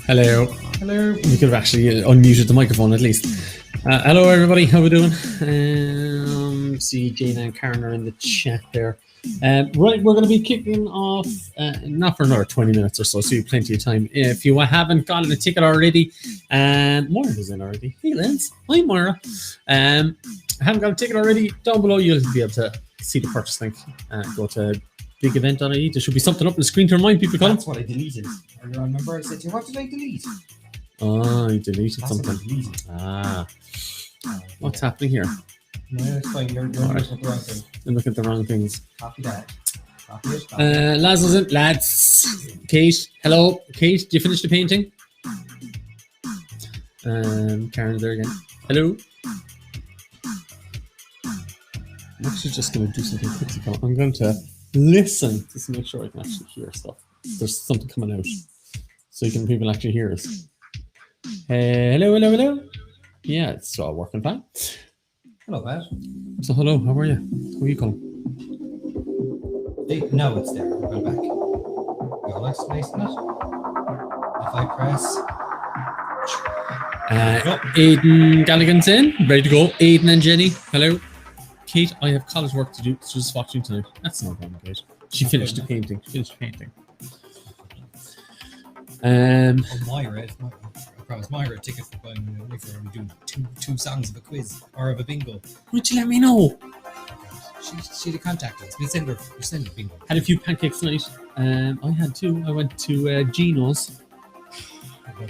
Hello. Hello. We could have actually unmuted the microphone at least. Hello, everybody. How we doing? See, Jane and Karen are in the chat there. Right, we're going to be kicking off, not for another 20 minutes or so, so you have plenty of time. If you haven't gotten a ticket already, and Moira's in already. Hey, Lens. Hi, Moira. Haven't got a ticket already, down below you'll be able to see the purchase link. Go to bigevent.ie. There should be something up on the screen to remind people. That's what I deleted. I remember I said to you, what did I delete? Oh, you deleted That's something. what I deleted. What's happening here? No, it's fine. You're looking at the wrong thing. I'm looking at the wrong things. Copy that. Copy it. Lads, lads. Kate, hello. Kate, did you finish the painting? Karen's there again. Hello. I'm actually just going to do something quickly. I'm going to listen just to make sure I can actually hear stuff. There's something coming out, so people actually hear us. Hello, hello, hello. Yeah, it's all working fine. Hello, Pat. So hello, how are you? How are you, Colm? No, it's there. I'm going back. You all nice in it? If I press... Aidan Galligan's in, ready to go. Aidan and Jenny, hello. Kate, I have college work to do, so just watching tonight. That's no problem, Kate. She finished the painting. Or Myra, I promised Myra a ticket for buying only for doing two songs of a quiz or of a bingo. Would you let me know? She'd have contacted us. We'll send her bingo. Had a few pancakes tonight. I had two. I went to Gino's.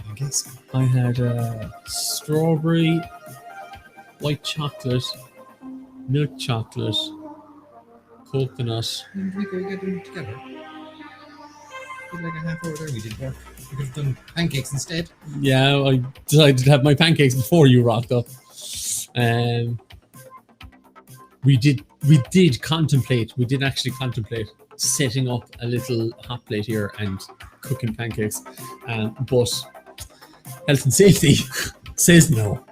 Pancakes. I had strawberry, white chocolate, milk chocolate, coconut. Didn't we go get them together? Did like a half hour there we did work. We could have done pancakes instead. Yeah, I decided to have my pancakes before you rocked up. We did actually contemplate setting up a little hot plate here and cooking pancakes, but health and safety says no.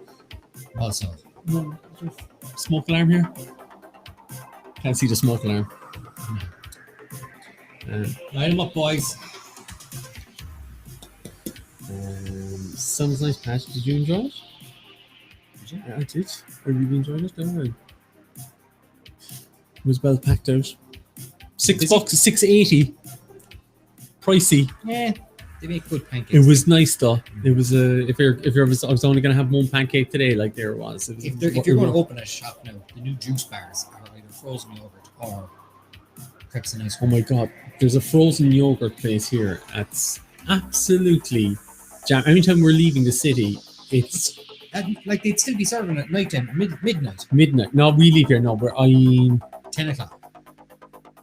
Also, No, smoke alarm here. Can't see the smoke alarm. line them up, boys. Sounds nice, Pat. Did you enjoy it? Did you? I did. I really enjoyed it. It was well packed out. $6, $6.80. Pricey. Yeah, they make good pancakes. It was nice though. It was I was only gonna have one pancake today, like there was. If you're going to open a shop now, the new juice bars are either frozen yogurt or crepes and ice Oh cream. my god, there's a frozen yogurt place here. That's absolutely jam. Anytime we're leaving the city, it's And, like they'd still be serving at night time, midnight, midnight. No, we leave here. No, we're 10 o'clock.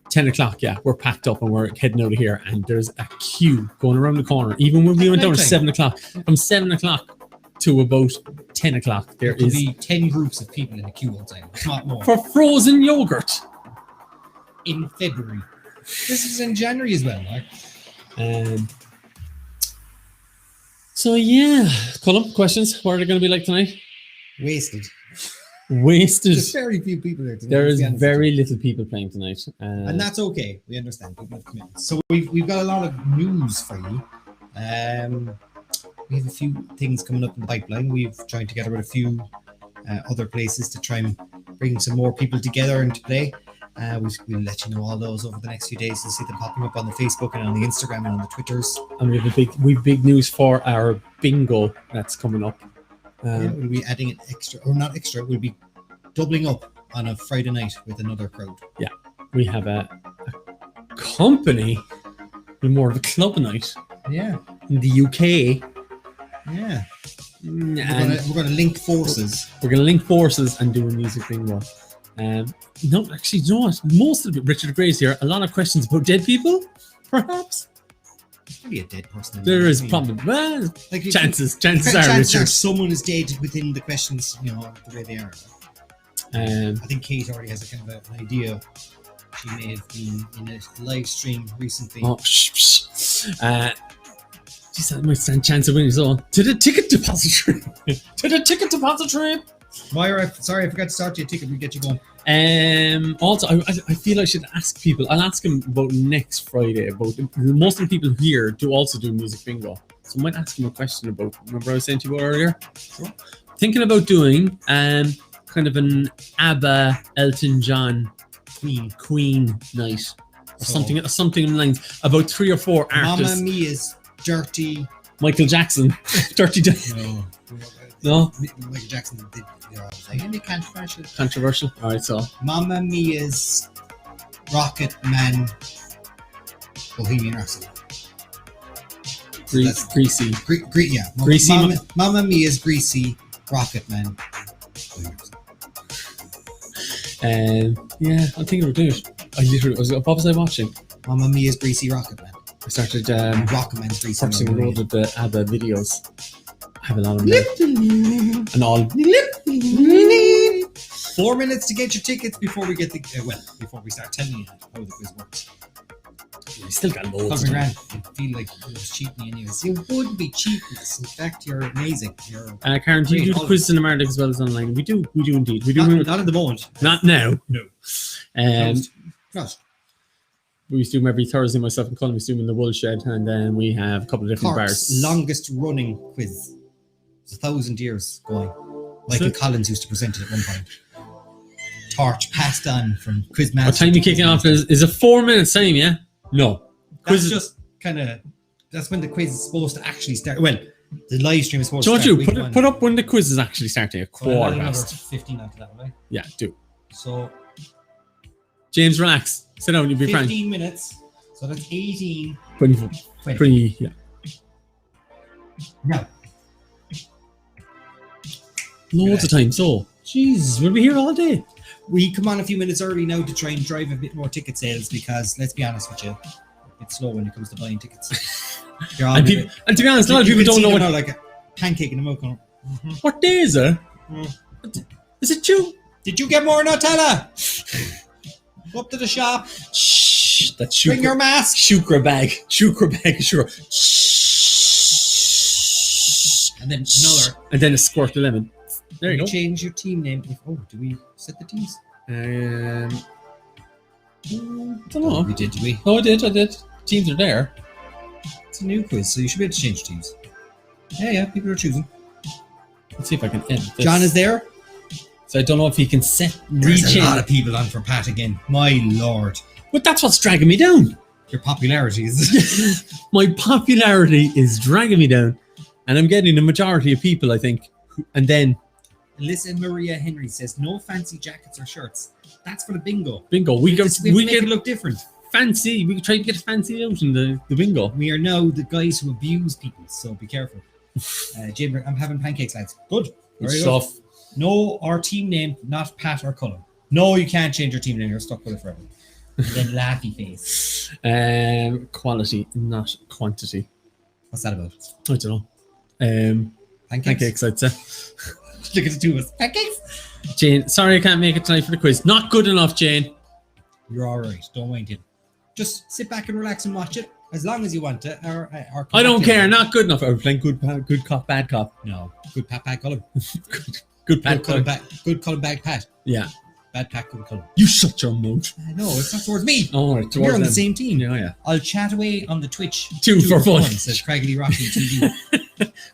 10 o'clock. Yeah, we're packed up and we're heading out of here. And there's a queue going around the corner. Even when we went down at 7 o'clock, from 7 o'clock to about 10 o'clock, there There'll is be 10 groups of people in the queue all the time, if not more. for frozen yogurt. In February. This is in January as well, right? So yeah, Colm, questions? What are they going to be like tonight? Wasted. Wasted. There's very few people there tonight. There is to be honest very with you. little people playing tonight. And that's okay. We understand. People have commitments. So we've got a lot of news for you. We have a few things coming up in the pipeline. We've joined together with a few other places to try and bring some more people together and to play. We'll let you know all those over the next few days. You'll see them popping up on the Facebook and on the Instagram and on the Twitters. And we have big news for our bingo that's coming up. We'll be adding an extra, or not extra, we'll be doubling up on a Friday night with another crowd. Yeah, we have a company with more of a club night Yeah. in the UK. Yeah. And We're gonna link forces. we're going to link forces and do a music bingo. No, actually, you know what? Most of it, Richard Gray's here. A lot of questions about dead people, perhaps. Maybe a dead person. There is probably like chances are, chances are Richard. someone is dead within the questions, the way they are. I think Kate already has a kind of an idea. She may have been in a live stream recently. Oh, geez, that might stand chance of winning. So, to the ticket depository. To the ticket depository. Myra, sorry, I forgot to start your ticket. We'll get you going. Also, I feel I should ask people. I'll ask them about next Friday. About most of the people here do also do music bingo, so I might ask them a question about. Remember I was saying to you about earlier? Sure. Thinking about doing kind of an ABBA, Elton John, Queen night, or So- something in lines about 3 or 4 artists. Mamma Mia's Dirty. Michael Jackson, Dirty No. No? Michael Jackson did. Any controversial? Controversial. All right, so Mamma Mia's Rocket Man. Bohemian Rhapsody. That's- greasy. Yeah. Greasy Mamma Mia's Greasy Rocket Man. Yeah, I'm thinking about doing it. What was I watching? Mamma Mia's Greasy Rocket Man. I started Rocket Man's Greasy. purchasing a Mamma load Mia. of the ABBA videos. I have a lot of them. And all. 4 minutes to get your tickets before we get before we start telling you how the quiz works. You still got loads. $1,000 grand. I feel like it was cheating anyways. You would be cheating us. In fact, you're amazing. You're Karen, do you do the Great. quizzes in America as well as online? We do indeed. We do. not at the moment. Not now. No. Closed. We used to do them every Thursday. Myself and Colm used to do them in the Woolshed, and then we have a couple of different Cork's bars. longest running quiz. It's 1,000 years going. Michael So- Collins used to present it at one point. Torch passed on from Quizmaster. What time you kicking off is it 4 minutes time? Yeah. No. That's Quiz just kind of that's when the quiz is supposed to actually start. Well, the live stream is supposed Don't to start. you put up when the quiz is actually starting, a quarter another past. 15 after that, right? Yeah, do. So James, relax. Sit down. You'll be 15 fine. minutes. So that's 18. 24. 20. Yeah. No. Loads of time. So, Jesus, we'll be here all day. We come on a few minutes early now to try and drive a bit more ticket sales because, let's be honest with you, it's slow when it comes to buying tickets. And to be honest, a lot of people don't know what. Like a pancake in the mouth. What day is it? Is it June? Did you get more Nutella? Go up to the shop. Shh. That's Bring your mask. Shukra bag. Sure. And then another. And then a squirt of lemon. There you go. Change your team name. Do we set the teams? I don't know. We did we? Oh, I did. Teams are there. It's a new quiz, so you should be able to change teams. Yeah, people are choosing. Let's see if I can edit this. John is there. So I don't know if he can There's a lot of people on for Pat again. My lord. But that's what's dragging me down. Your popularity is... My popularity is dragging me down. And I'm getting the majority of people, I think. And then... Alyssa Maria Henry says, no fancy jackets or shirts. That's for the bingo. Bingo. We make it look different. Fancy. We can try to get fancy out in the bingo. We are now the guys who abuse people, so be careful. Jim, I'm having pancakes, lads. Good. Good stuff. No, our team name, not Pat or Colm. No, you can't change your team name. You're stuck with it forever. And then laughy face. Quality, not quantity. What's that about? I don't know. Pancakes, I'd say. Look at the two of us. Pancakes? Jane, sorry I can't make it tonight for the quiz. Not good enough, Jane. You're all right. Don't mind him. Just sit back and relax and watch it as long as you want to. I don't care. Not good enough. Are we playing good cop, bad cop? No. Good Pat, bad Colm. Good Pat, Colm. Good Colm, bad Pat. Yeah. Bad Pat, good Colm. You shut your mouth. No, it's not towards me. Oh, right, we're on the same team. Yeah. I'll chat away on the Twitch. Two for fun. Says Craggly Rocky TV.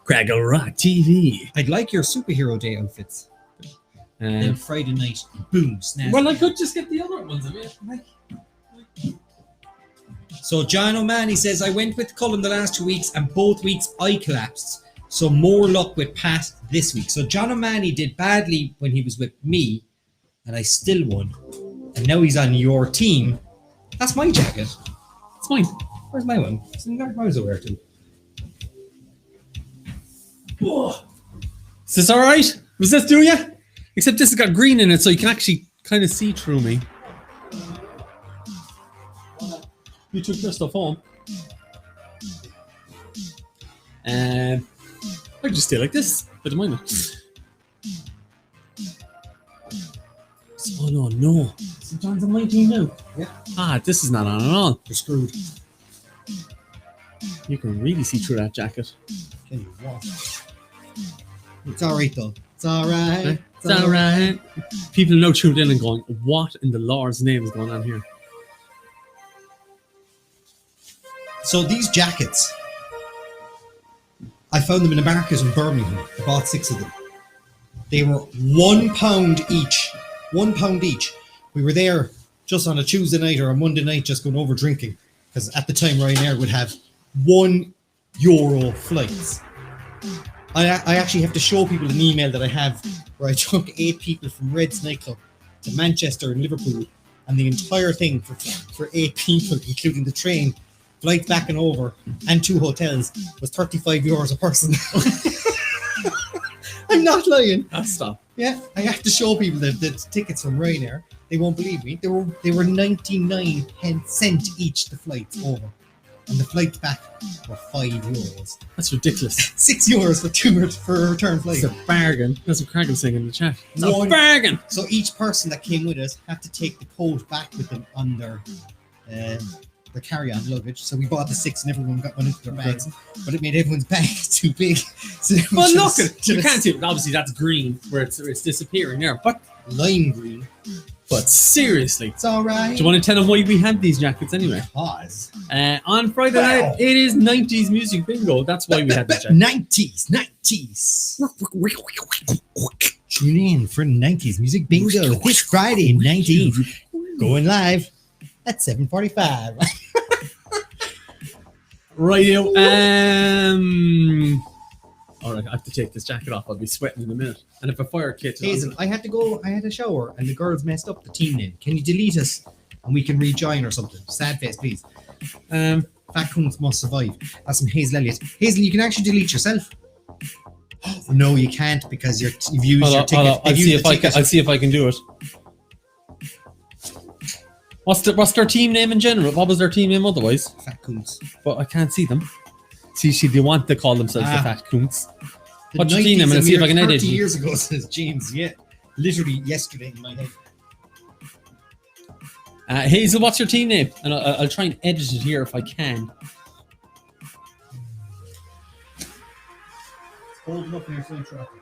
Craggle Rock TV. I'd like your superhero day outfits. Then Friday night, boom, snap. Well, I could just get the other ones. So John O'Mahony says, I went with Colm the last 2 weeks and both weeks I collapsed. So more luck with Pat this week. So John O'Mahony did badly when he was with me and I still won. And now he's on your team. That's my jacket. It's mine. Where's my one? Mine's over there too. Whoa. Is this alright? Was this do ya? Except this has got green in it so you can actually kind of see through me. You took your stuff home. I just stay like this. I don't mind it. Oh no. St. John's on my team now. Yeah. This is not on at all. You're screwed. You can really see through that jacket. Can you walk? It's alright though. It's alright. It's alright. People now tuned in and going, what in the Lord's name is going on here? So these jackets, I found them in a market in Birmingham. I bought 6 of them. They were £1 each. £1 each. We were there just on a Tuesday night or a Monday night just going over drinking. Because at the time Ryanair would have €1 flights. I actually have to show people an email that I have where I took 8 people from Red's nightclub to Manchester and Liverpool. And the entire thing for 8 people, including the train, flights back and over, and 2 hotels, was €35 a person. I'm not lying. Stop. Yeah, I have to show people the tickets from Ryanair. They won't believe me. They were 99 cent each, the flights over. And the flights back were €5. That's ridiculous. €6 for a return flight. It's a bargain. That's what Craig was saying in the chat. It's a bargain. So each person that came with us had to take the coat back with them on their carry-on luggage. So we bought the 6 and everyone got one into their bags. But it made everyone's bag too big. So well, look, you can't see it. Obviously, that's green where it's disappearing there. But lime green. But seriously, it's all right. Do you want to tell them why we had these jackets anyway? Pause. On Friday night, it is 90s music bingo. That's why we had the jackets. 90s. Tune in for 90s music bingo this Friday, 19th. Going live at 7:45. Right. All right, I have to take this jacket off. I'll be sweating in a minute. And if a fire kit, Hazel, I had to go. I had a shower, and the girls messed up the team name. Can you delete us, and we can rejoin or something? Sad face, please. Fat cunts must survive. That's from Hazel Elliott. Hazel, you can actually delete yourself. No, you can't because you've used your ticket. I'll see if I can do it. What's their team name in general? What was their team name otherwise? Fat cunts. But I can't see them. See, they want to call themselves the Fat Cunts. What's your team name? And Let's see if I can edit 30 it. years ago, says James. Yeah, literally yesterday in my head. Hazel, what's your team name? And I'll try and edit it here if I can. Hold up here, so traffic.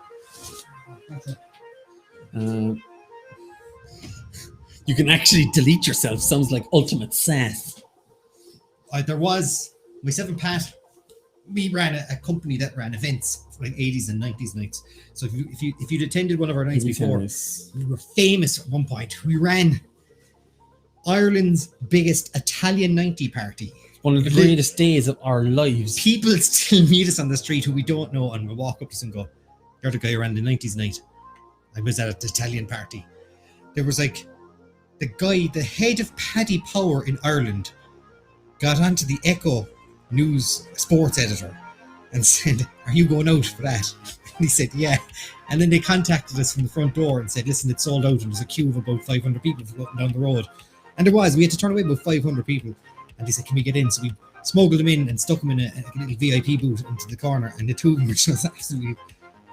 You can actually delete yourself. Sounds like ultimate sass. There was myself and Pat. We ran a company that ran events for like 80s and 90s nights. So if you'd attended one of our nights before, we were famous at one point. We ran Ireland's biggest Italian 90 party. One of the greatest days of our lives. People still meet us on the street who we don't know, and we walk up to us and go, "You're the guy who ran the 90s night. I was at the Italian party." There was like the head of Paddy Power in Ireland got onto the Echo News sports editor and said, "Are you going out for that?" And he said, "Yeah." And then they contacted us from the front door and said, "Listen, it's sold out and there's a queue of about 500 people floating down the road." And there was. We had to turn away about 500 people. And they said, "Can we get in?" So we smuggled them in and stuck them in a little VIP booth into the corner. And the two of them were just absolutely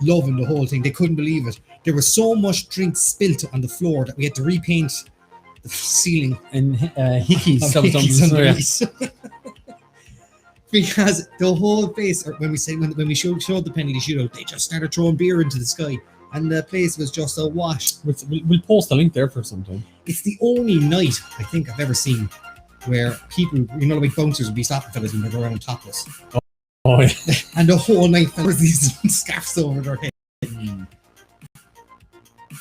loving the whole thing. They couldn't believe it. There was so much drink spilt on the floor that we had to repaint the ceiling. And hickeys. Because the whole place, when we showed the penalty shootout, they just started throwing beer into the sky. And the place was just awash. We'll post a link there for some time. It's the only night I think I've ever seen where people, like bouncers would be stopping fellas and they'd go around topless. Oh yeah. And the whole night there was these scarves over their head.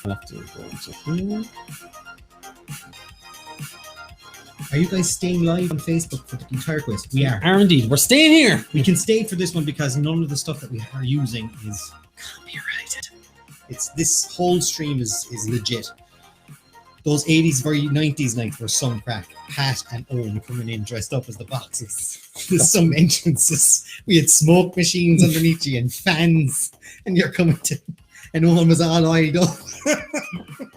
I'll have to go into here. Are you guys staying live on Facebook for the entire quiz? We are. Indeed. We're staying here. We can stay for this one because none of the stuff that we are using is copyrighted. This whole stream is legit. Those 80s, very 90s nights were some crack. Pat and Owen coming in dressed up as the boxes. There's some entrances. We had smoke machines underneath you and fans. And you're coming to... And Owen was all eyed up.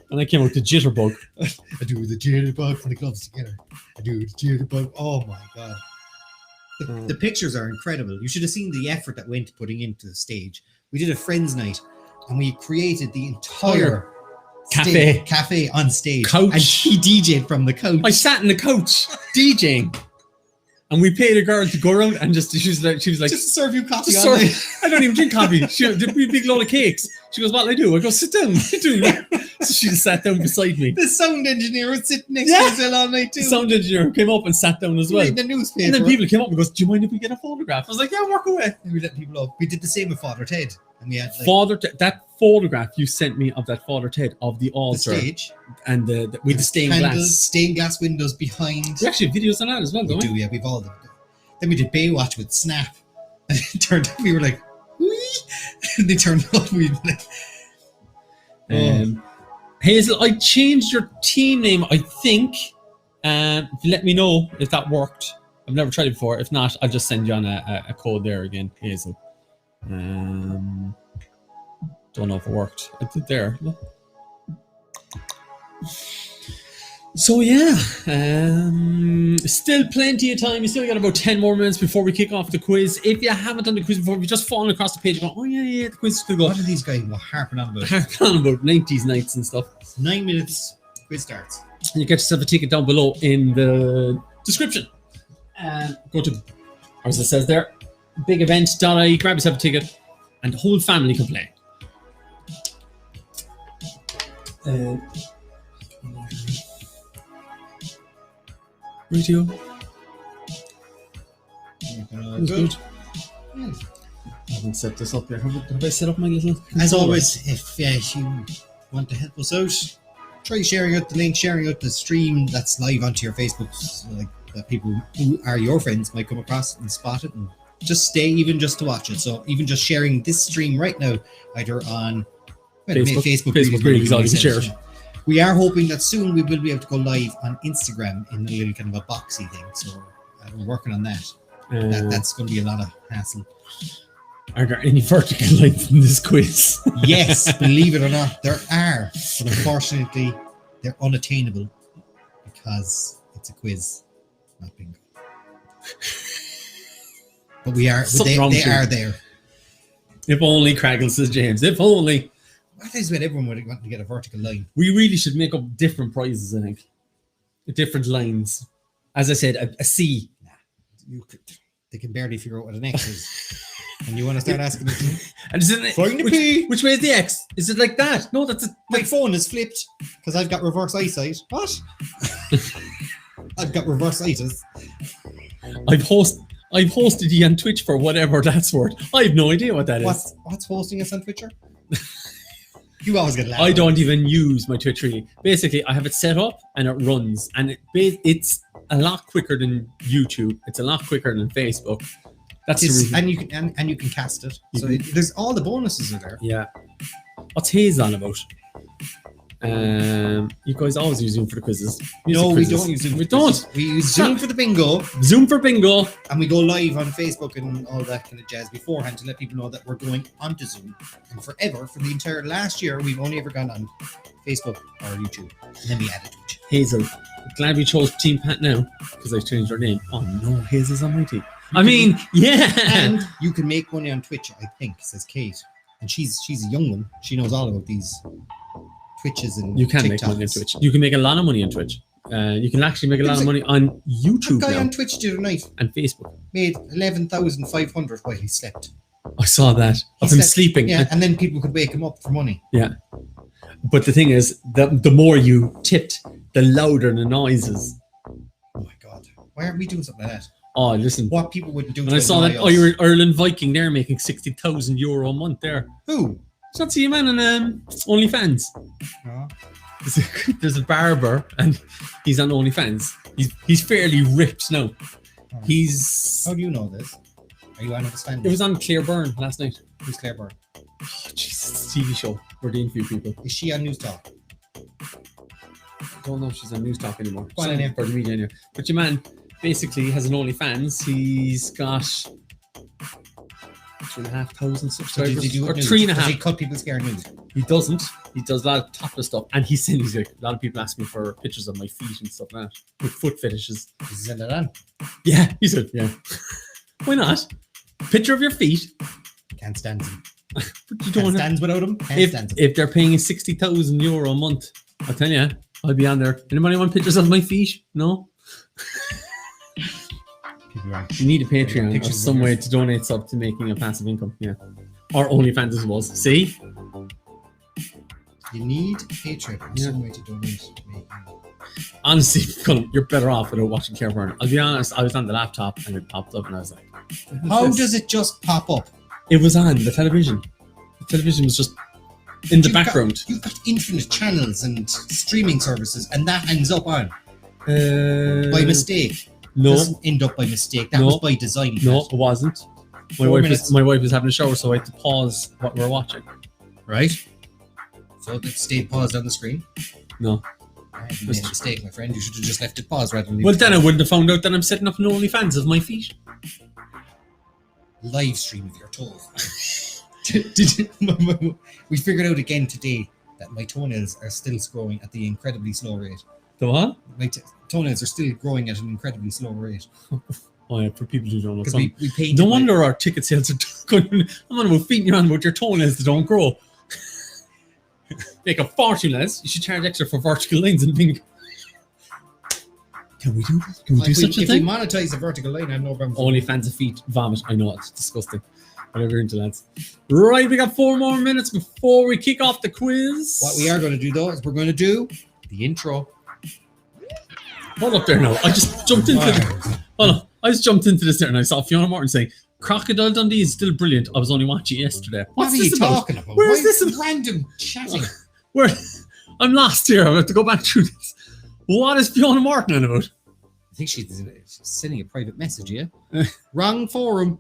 And I came out the jitterbug. I do the jitterbug and the gloves together. I do the jitterbug. Oh my God. The pictures are incredible. You should have seen the effort that went putting into the stage. We did a friends night and we created the entire cafe on stage. Couch. And he DJ'd from the couch. I sat in the couch DJing. And we paid a girl to go around and she was like, just serve you coffee. I don't even drink coffee. She did a big load of cakes. She goes, "What'll I do?" I go, "Sit down." What are you doing? So she just sat down beside me. The sound engineer was sitting next to us all night too. The sound engineer came up and sat down as well. The newspaper. And then people came up and goes, "Do you mind if we get a photograph?" I was like, "Yeah, work away." And we let people up. We did the same with Father Ted. And we had that photograph you sent me of that Father Ted of the altar. The stage. And with the stained glass. Stained glass windows behind. We actually have videos on that as well, don't we? Yeah, we've all done it. Then we did Baywatch with Snap. And it turned out we were like, whee! And they turned up. We were like, Hazel, I changed your team name, I think. If you let me know if that worked. I've never tried it before. If not, I'll just send you on a code there again, Hazel. Don't know if it worked. I did there. Look. So yeah, still plenty of time. You still got about 10 more minutes before we kick off the quiz. If you haven't done the quiz before, if you've just fallen across the page and go, "Oh yeah, the quiz is going to go." What are these guys harping on about? Harping on about 90s nights and stuff. 9 minutes, quiz starts. And you get yourself a ticket down below in the description. Go to, as it says there, bigevent.ie, grab yourself a ticket, and the whole family can play. Radio. Good. I haven't set this up yet. Have I set up my little... As always, if you want to help us out, try sharing out the link, sharing out the stream that's live onto your Facebook that people who are your friends might come across and spot it and just stay, even just to watch it. So even just sharing this stream right now, either on Facebook really is all you can share it. We are hoping that soon we will be able to go live on Instagram in a little kind of a boxy thing. So we're working on that. That's going to be a lot of hassle. Are there any vertical lines in this quiz? Yes, believe it or not, there are. But unfortunately, they're unattainable because it's a quiz, not bingo. But they are there. If only, Craggle says James. If only. What is with everyone would want to get a vertical line? We really should make up different prizes, I think. Different lines. As I said, a C. Nah, they can barely figure out what an X is. And you want to start asking them? And is it, which way is the X? Is it like that? No, my phone is flipped because I've got reverse eyesight. What? I've got reverse-itis. I've hosted you on Twitch for whatever that's worth. I have no idea what that is. What's hosting us on Twitcher? You always get laughed. I don't even use my Twitch really. Basically, I have it set up and it runs, and it's a lot quicker than YouTube. It's a lot quicker than Facebook. That's the reason. And you can cast it. So there's all the bonuses are there. Yeah. What's Hayes on about? You guys always use Zoom for the quizzes. We don't use Zoom. We don't. We use Zoom for the bingo. Zoom for bingo. And we go live on Facebook and all that kind of jazz beforehand to let people know that we're going onto Zoom. And forever, for the entire last year, we've only ever gone on Facebook or YouTube. And then we added Twitch. Hazel, glad we chose Team Pat now because I changed our name. Oh no, Hazel's on my team. Yeah. And you can make money on Twitch, I think, says Kate. And she's a young one. She knows all about these Twitches and you can TikToks. make money on Twitch. You can make a lot of money on Twitch. You can actually make a lot of money on YouTube that guy now. on Twitch the other night and Facebook made 11,500 while he slept. I saw that of him sleeping. Yeah, and then people could wake him up for money. Yeah, but the thing is, the more you tipped, the louder the noises. Oh my god! Why aren't we doing something like that? Oh, listen. What people wouldn't do. And I saw that Ireland Viking there making €60,000 a month there. Who? It's not see a man on OnlyFans. Oh. There's a barber and he's on OnlyFans. He's fairly ripped now. Oh. He's. How do you know this? Are you on his fan? It was on Claire Byrne last night. Who's Claire Byrne? Oh, Jesus, TV show. We're the interview people. Is she on News Talk? I don't know if she's on News Talk anymore. For the media anyway. But your man basically has an OnlyFans. He's got 3,500 subscribers. Or 3.5. Does he cut people's hair nude? He doesn't. He does a lot of topless stuff. And he's like, a lot of people ask me for pictures of my feet and stuff like that. With foot fetishes. Does he send it on? Yeah, he said, yeah. Why not? Picture of your feet. Can't stand him. But you don't Can't stand without him. If they're paying €60,000 a month, I'll tell you, I'll be on there. Anybody want pictures of my feet? No? Right. You need a Patreon or some way to donate sub to making a passive income. Yeah. Or OnlyFans as well. See? You need a Patreon or some way to donate. Honestly, Colm, you're better off without watching Claire Byrne. I'll be honest, I was on the laptop and it popped up and I was like, how does it just pop up? It was on the television. The television was just in the background. You've got infinite channels and streaming services and that ends up on. By mistake. No. It doesn't end up by mistake. That was by design. No, it wasn't. My wife was having a shower, so I had to pause what we were watching. Right? So it stayed paused on the screen? No. You made a mistake, my friend. You should have just left it paused rather than... Well, then I wouldn't have found out that I'm setting up an OnlyFans of my feet. Live stream of your toes. We figured out again today that my toenails are still growing at the incredibly slow rate. The what? My toenails are still growing at an incredibly slow rate. Oh yeah, for people who don't know. Because we painted. No wonder our ticket sales are going. I'm on about feet and you're on about your toenails that don't grow. Make a fortune, lads. You should charge extra for vertical lines and bingo. Can we do that? Can we do such a thing? If we monetize a vertical line, I have no problem. OnlyFans of feet, vomit. I know, it's disgusting. Whatever you're into, lads. Right, we got 4 more minutes before we kick off the quiz. What we are going to do, though, is we're going to do the intro. Hold up there now. I just jumped into this there and I saw Fiona Morton saying, Crocodile Dundee is still brilliant. I was only watching it yesterday. What are you talking about? Where is this? Random chatting. I'm lost here. I have to go back through this. What is Fiona Morton on about? I think she's sending a private message, yeah? Wrong forum.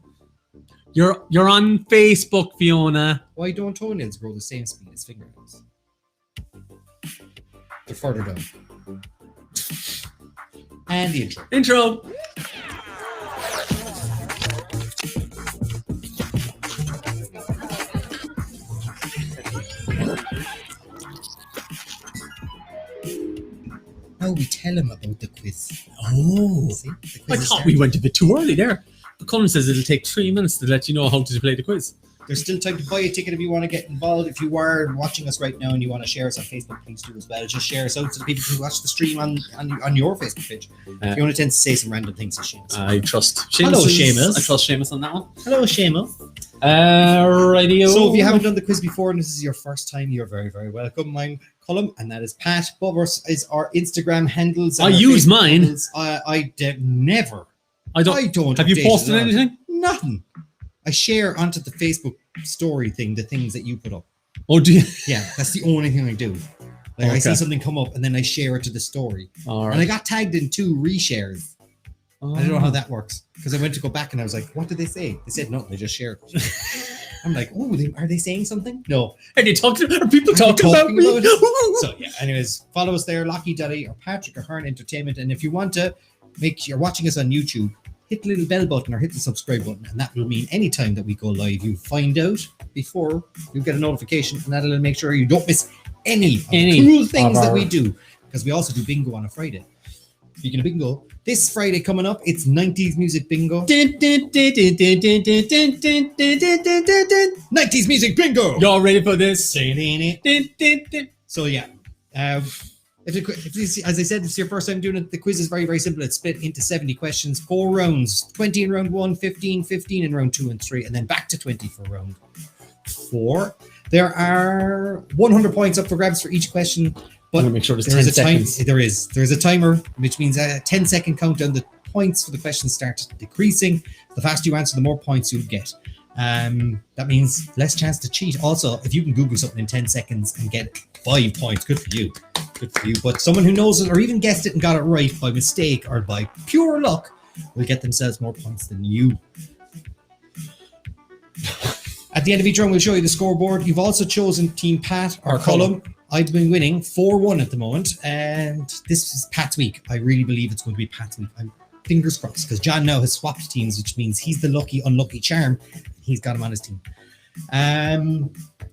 You're on Facebook, Fiona. Why don't toenails grow the same speed as fingernails? They're further down. And the intro. Intro. Now we tell him about the quiz. Oh. See? The quiz I is thought starting. we went a bit too early there. But Colm says it'll take 3 minutes to let you know how to play the quiz. There's still time to buy a ticket if you want to get involved. If you are watching us right now and you want to share us on Facebook, please do as well. Just share us out to the people who watch the stream on your Facebook page. Fiona tends to say some random things to Seamus. I trust Seamus. Hello, Seamus. I trust Seamus on that one. Hello, Seamus. Radio. So if you haven't done the quiz before and this is your first time, you're very, very welcome. I'm Colm, and that is Pat. Bobbers is our Instagram handles. I and our use Facebook mine. handles. I never. I don't. Have you update it posted at all. anything? Nothing. I share onto the Facebook story thing the things that you put up. Oh, do you? Yeah, that's the only thing I do. Like I Okay. see something come up and then I share it to the story. All And I right. got tagged in 2 reshares. I don't know how that works because I went to go back and I was like, "What did they say?" They said no. They just shared. I'm like, "Oh, are they saying something?" No. Are they talking? Are people Are they talking about talking me? about it? So yeah. Anyways, follow us there, Lockie Duddy or Patrick Ahern Entertainment. And if you want to you're watching us on YouTube, hit the little bell button or hit the subscribe button, and that will mean anytime that we go live, you find out before you get a notification, and that'll make sure you don't miss any of the cool things that we do, because we also do bingo on a Friday. Speaking of bingo, this Friday coming up, it's 90s music bingo. 90s music bingo. Y'all ready for this? So yeah, if this, as I said, this is your first time doing it, the quiz is very, very simple. It's split into 70 questions, 4 rounds, 20 in round 1, 15 in round 2 and 3, and then back to 20 for round 4. There are 100 points up for grabs for each question, I'm but gonna make sure there's there 10 is a time. seconds. There's a timer, which means a 10-second countdown. The points for the questions start decreasing. The faster you answer, the more points you'll get. That means less chance to cheat. Also, if you can Google something in 10 seconds and get 5 points, good for you. Good for you. But someone who knows it or even guessed it and got it right by mistake or by pure luck will get themselves more points than you. At the end of each round, we'll show you the scoreboard. You've also chosen Team Pat or Colm. I've been winning 4-1 at the moment, and this is Pat's week. I really believe it's going to be Pat's week. I'm fingers crossed, because John now has swapped teams, which means he's the unlucky charm. He's got him on his team.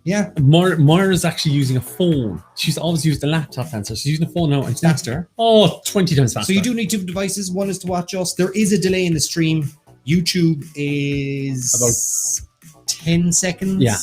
Yeah. Moira's actually using a phone. She's always used a laptop answer. She's using a phone now and it's faster. Oh, 20 times faster. So you do need 2 devices. One is to watch us. There is a delay in the stream. YouTube is About 10 seconds. Yeah.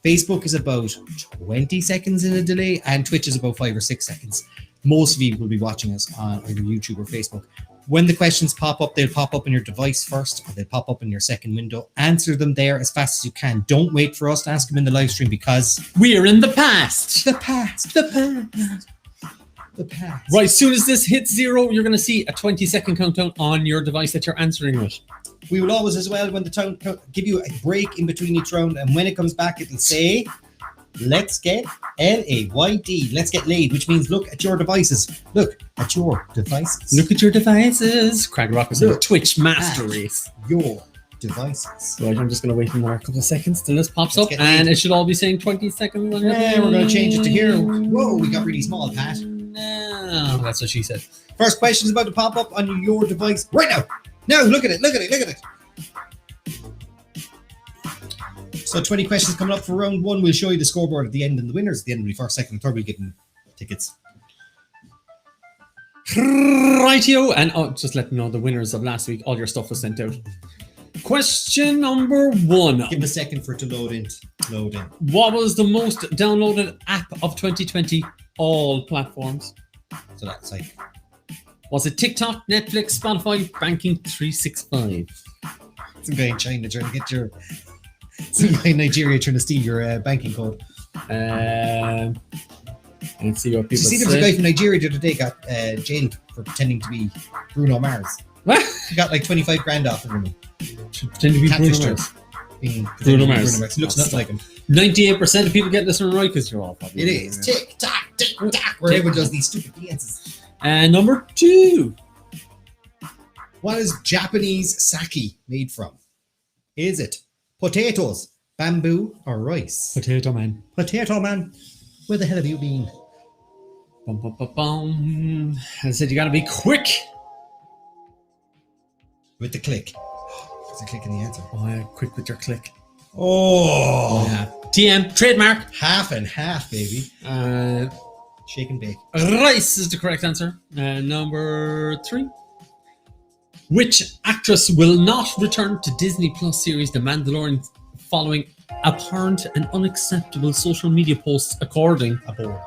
Facebook is about 20 seconds in a delay, and Twitch is about 5 or 6 seconds. Most of you will be watching us on either YouTube or Facebook. When the questions pop up, they'll pop up on your device first, or they'll pop up in your second window. Answer them there as fast as you can. Don't wait for us to ask them in the live stream, because we're in the past. the past. Right, as soon as this hits 0, you're going to see a 20-second countdown on your device that you're answering with. We will always, as well, when the time give you a break in between each round, and when it comes back, it'll say, "Let's get LAYD." Let's get laid, which means look at your devices. Look at your devices. Look at your devices. Craig Rock is in the Twitch master at race. Your devices. Right, I'm just going to wait another couple of seconds till this pops Let's up, get and laid. it should all be saying 20 seconds on your Yeah, we're going to change it to here. Whoa, we got really small, Pat. No, that's what she said. First question is about to pop up on your device right now. No, look at it. So 20 questions coming up for round 1. We'll show you the scoreboard at the end, and the winners at the end will be first, second, and third. We'll give them tickets. Rightio, and just let me know the winners of last week. All your stuff was sent out. Question number 1. Give them a second for it to load in. What was the most downloaded app of 2020? All platforms. So that's like, Was it TikTok, Netflix, Spotify, Banking 365? some guy in China trying to get your, some guy in Nigeria trying to steal your banking code. Let's see what Did you people see there was a guy from Nigeria the other day got jailed for pretending to be Bruno Mars? What? He got like 25 grand off of him. Pretend to be Bruno Catfished her. Mars. Being Bruno pretending to be Mars. He looks nothing like him. 98% of people get this one right because you're all probably. It is. Tick tock, where everyone does these stupid dances. And number 2. What is Japanese sake made from? Is it potatoes, bamboo, or rice? Potato man. Potato man. Where the hell have you been? Bum, bum, bum, bum. I said you gotta be quick. With the click. There's a click in the answer. Oh, yeah, quick with your click. Oh, Yeah. TM, trademark. half and half, baby. Uh, Shake and bake. rice is the correct answer. Number 3. Which actress will not return to Disney Plus series The Mandalorian following apparent and unacceptable social media posts according Aboard.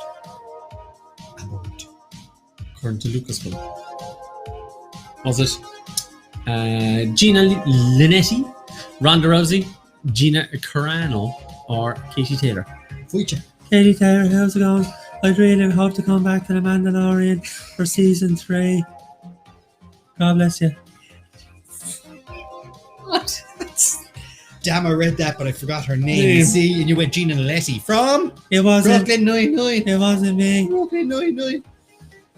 to Lucasfilm? Was it Gina Linetti, Ronda Rousey, Gina Carano, or Katie Taylor? Fuicha. Katie Taylor, how's it going? I'd really hope to come back to The Mandalorian for season 3. God bless you. What? Damn, I read that, but I forgot her name. See, and you went Gina Linetti from It wasn't. Brooklyn Nine-Nine. It wasn't me. Brooklyn Nine-Nine.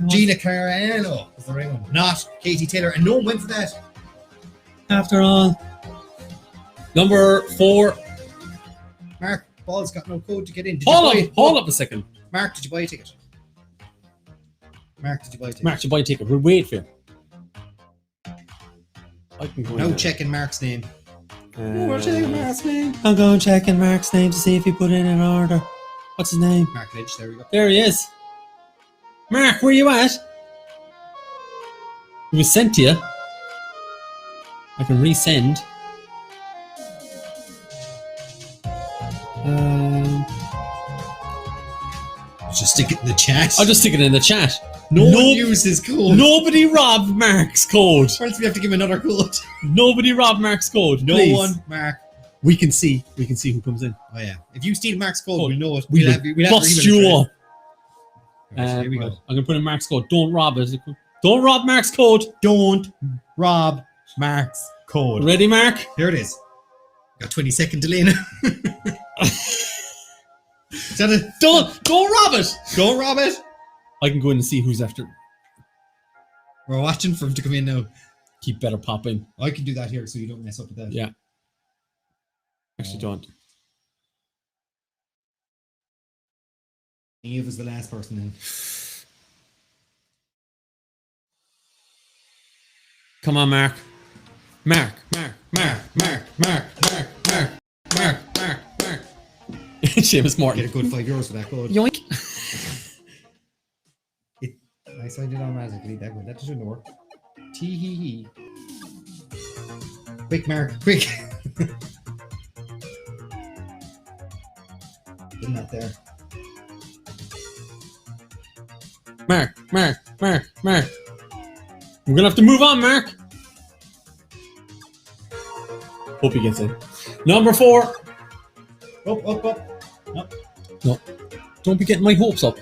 Gina Carano was the right one. Not Katie Taylor. And no one went for that. After all. Number 4. Mark, Ball's got no code to get in. Hold up a second. Mark, did you buy a ticket? Mark, did you buy a ticket? Mark, should buy a ticket. We'll wait for you. I can go No in checking Mark's name. Mark's name. I'm going checking Mark's name to see if he put in an order. What's his name? Mark Lynch, there we go. There he is. Mark, where you at? It was sent to you. I can resend. Just stick it in the chat. I'll just stick it in the chat. No one used his code. Nobody robbed Mark's code. Or else we have to give him another code. Nobody robbed Mark's code. No please. one, Mark. We can see who comes in. Oh yeah. If you steal Mark's code, we'll know it. We'll bust you up. Here we go. I'm gonna put in Mark's code. Don't rob it. Don't rob Mark's code. Don't rob Mark's code. Ready, Mark? Here it is. Got 20-second delay now. Is that it? Don't rob it. Don't rob it. I can go in and see who's after. We're watching for him to come in now. Keep better popping. I can do that here so you don't mess up with that. Yeah. Actually, don't. Eve was the last person in. Come on, Mark. Mark. Seamus Morton. Get a good €5 for that code. Yoink. I signed it automatically. That shouldn't work. Tee-hee-hee. Quick, Mark. Quick. Isn't that there? Mark. We're gonna have to move on, Mark. Hope he gets in. Number 4. Up. No. Don't be getting my hopes up.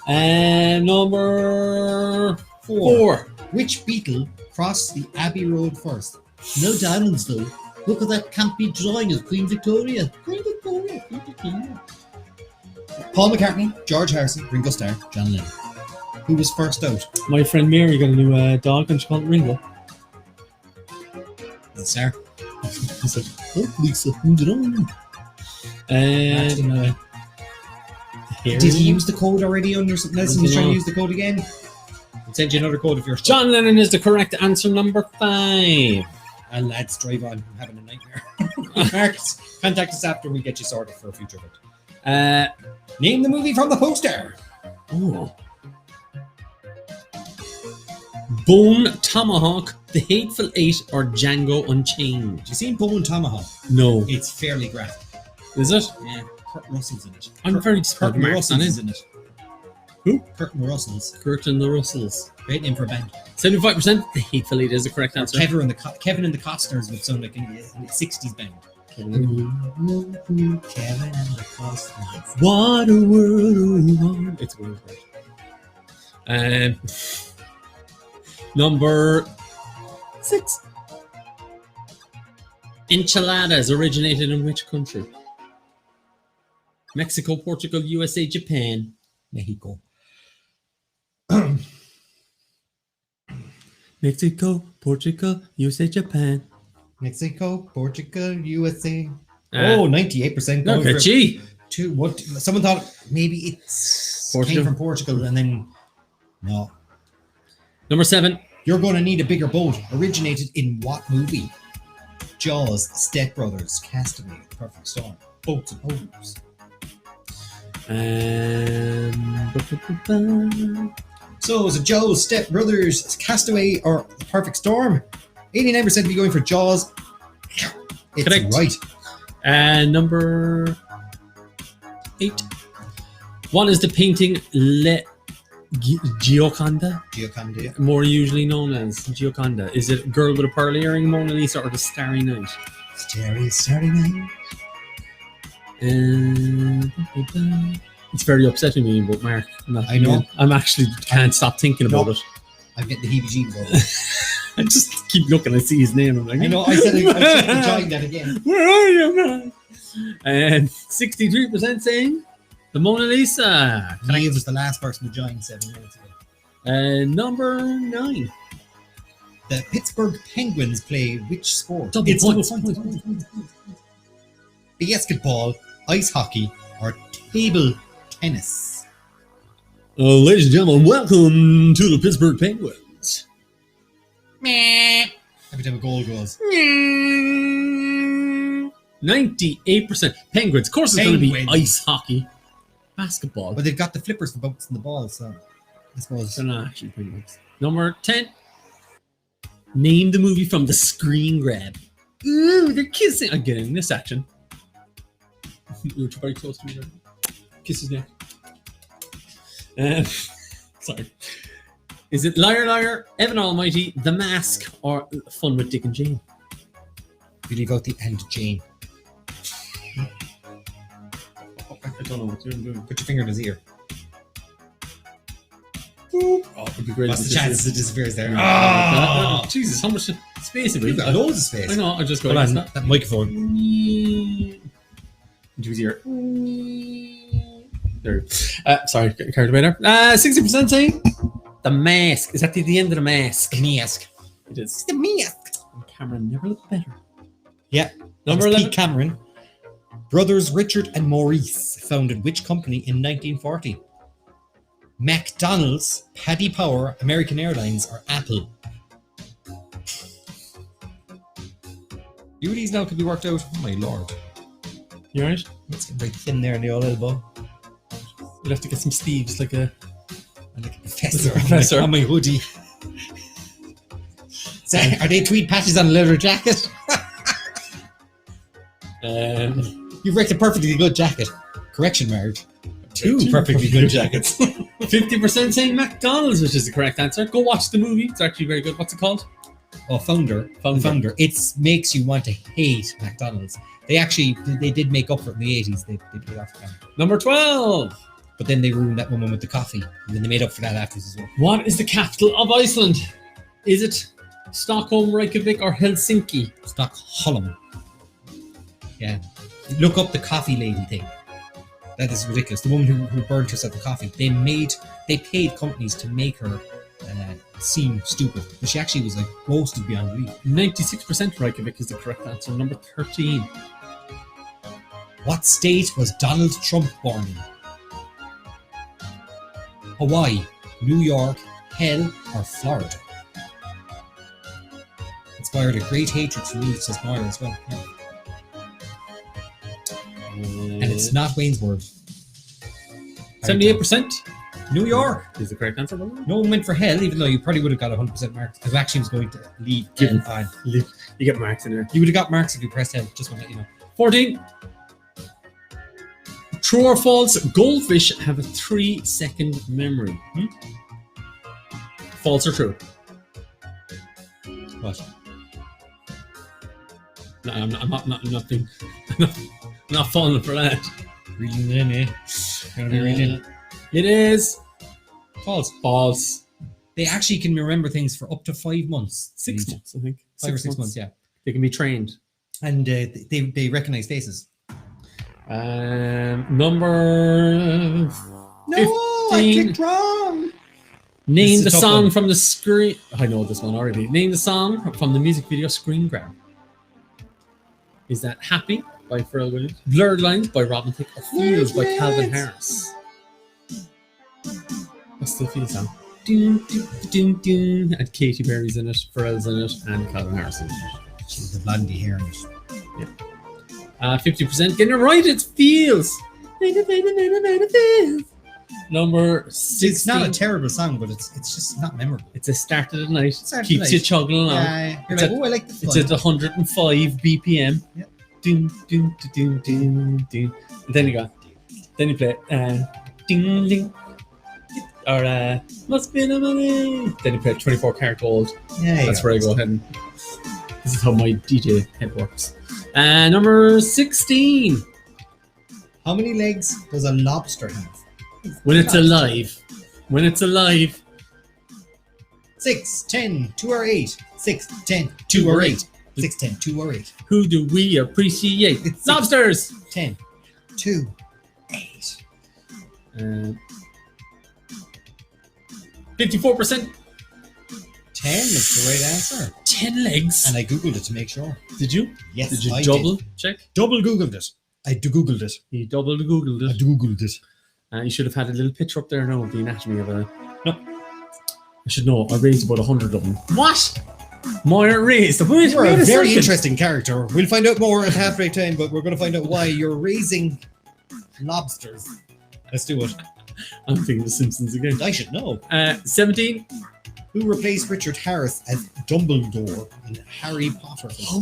And number 4. Which beetle crossed the Abbey Road first? No diamonds, though. Look at that campy drawing of Queen Victoria. Queen Victoria. Paul McCartney, George Harrison, Ringo Starr, John Lennon. Who was first out? My friend Mary got a new dog and she called it Ringo. Starr. I said, oh, Lisa, who's it on? And did he use the code already under something else and he's trying to use the code again? I'll send you another code if you're stuck. John Lennon is the correct answer, number 5. And lads, drive on. I'm having a nightmare. Mark, contact us after we get you sorted for a future bit. Name the movie from the poster. Oh. Bone Tomahawk, The Hateful Eight, or Django Unchained? You seen Bone Tomahawk? No. It's fairly graphic. Is it? Yeah, Kurt Russell's in it. I'm very disappointed. Curtin Mark's Russell's not is in. in it. Who? Curtin Russell's. Curtin the Russells. Great name for a band. 75%. The Hateful Eight is the correct answer. Kevin and the Costners would sound like a 60s band. Kevin and the Costners. What a world we want. It's a world. Number 6. Enchiladas originated in which country? Mexico, Portugal, USA, Japan, Mexico. Mexico, Portugal, USA, Japan. Mexico, Portugal, USA. Uh, 98% going Okay, for gee. two. What? Someone thought maybe it's Portugal. came from Portugal, and then no. Number 7. You're going to need a bigger boat. Originated in what movie? Jaws, Step Brothers, Castaway, Perfect Storm, Boats and Homes. So is it Jaws, Step Brothers, Castaway, or Perfect Storm? 89% be going for Jaws. It's Correct. right. And number 8. One is the painting Le Gioconda, Gioconda. more usually known as Gioconda. Is it Girl with a Pearl Earring, Mona Lisa, or The Starry Night? Starry Night. And it's very upsetting me, but Mark, I know. I'm actually can't stop thinking about it. I'm getting the heebie-jeebies. I just keep looking. I see his name. I'm like, I know. I said I joined that again. Where are you, man? And 63% saying the Mona Lisa. Niamh was the last person to join 7 minutes ago. And number 9. The Pittsburgh Penguins play which sport? Double points. Basketball, ice hockey, or table tennis? Ladies and gentlemen, welcome to the Pittsburgh Penguins. Every time a goal goes. 98% Penguins. Of course, it's going to be Penguins. ice hockey, basketball. But they've got the flippers for boats and the balls, so I suppose. They're not actually Penguins. Number 10. Name the movie from the screen grab. Ooh, they're kissing again in this action. You're very close to me there. Kiss his neck. Sorry. Is it Liar Liar, Evan Almighty, The Mask, or Fun with Dick and Jane? You leave out the and Jane. I don't know what you're doing. Put your finger in his ear. Oh, it would be great. What's the chances it disappears there? Oh, Jesus, how much space have we You've got got? loads of space. I know, I just go Hold like on, that. that microphone. Into his ear. There. Sorry, getting carried away there. 60% saying The Mask. Is that the end of The Mask? The mask. It is. The mask. Cameron never looked better. Yeah. Number That's 11. Pete Cameron. Brothers Richard and Maurice founded which company in 1940? McDonald's, Paddy Power, American Airlines, or Apple? You these now could be worked out. Oh my lord. You alright? Let's get very thin there in the old elbow. We'll have to get some Steves, like a Professor. Professor. On my hoodie. So, are they tweed patches on a leather jacket? You've wrecked a perfectly good jacket. Correction, Mark. Two perfectly good jackets. 50% saying McDonald's, which is the correct answer. Go watch the movie. It's actually very good. What's it called? Oh, Founder. It makes you want to hate McDonald's. They did make up for it in the 80s. They paid off for that. Number 12. But then they ruined that woman with the coffee. And then they made up for that afterwards as well. What is the capital of Iceland? Is it Stockholm, Reykjavik, or Helsinki? Stockholm. Yeah. Look up the coffee lady thing. That is ridiculous. The woman who burned herself with coffee. They paid companies to make her seem stupid. But she actually was like roasted beyond belief. 96% Reykjavik is the correct answer. Number 13. What state was Donald Trump born in? Hawaii, New York, Hell, or Florida? Inspired a great hatred for me, says Moira as well. Yeah. And it's not Wayne's Word. 78% New York is the correct answer. No one went for Hell, even though you probably would have got 100% marks. Because actually was going to leave Given. on. You get marks in there. You would have got marks if you pressed Hell. Just want to let you know. 14. True or false, goldfish have a 3-second memory. False or true? What? No, I'm not falling for that. Reading it in, eh? Gonna be reading. It is False. false. They actually can remember things for up to 5 months. 6 months, I think. 5 or 6 months, yeah. They can be trained. And they recognize faces. Number No, I 15. clicked wrong. Name is the a tough song one. from the screen. I know this one already. Name the song from the music video Screen Grab. Is that Happy by Pharrell Williams, Blurred Lines by Robin Thicke, or Feels by Calvin Harris? What's the Feel song? Doom, doom, doom, doom. And Katy Perry's in it, Pharrell's in it, and Calvin Harris in it. She's the blondie hair in it. 50% getting it right. It's Feels. Number 16. It's not a terrible song, but it's just not memorable. It's a start of the night. Start of the Keeps you night. chugging along. You're It's like, at- oh, I like the It's flow. at 105 BPM. Yep. Doom, doom, doom, doom, doom. And then you go. Then you play ding, ding. Or must be the money. Then you play 24 Karat Gold. Yeah, That's where I go ahead and. This is how my DJ head works. Number 16. How many legs does a lobster have? When it's alive. When it's alive. 6, 10, 2 or 8. 6, 10, 2 or 8. 6, 10, 2 or 8. Who do we appreciate? It's Lobsters! 10, 2, 8. 54%. 10 is the right answer. 10 legs. And I googled it to make sure. Did you? Yes, Did you I double did. check? Double googled it. I googled it. You double googled I it. googled it. You should have had a little picture up there now of the anatomy of a. No. I should know. I raised about 100 of them. What? Moira raised. Wait, You're wait a a very second. interesting character. We'll find out more at halfway time, but we're going to find out why you're raising lobsters. Let's do it. I'm thinking The Simpsons again. I should know. 17. Who replaced Richard Harris as Dumbledore in Harry Potter? Why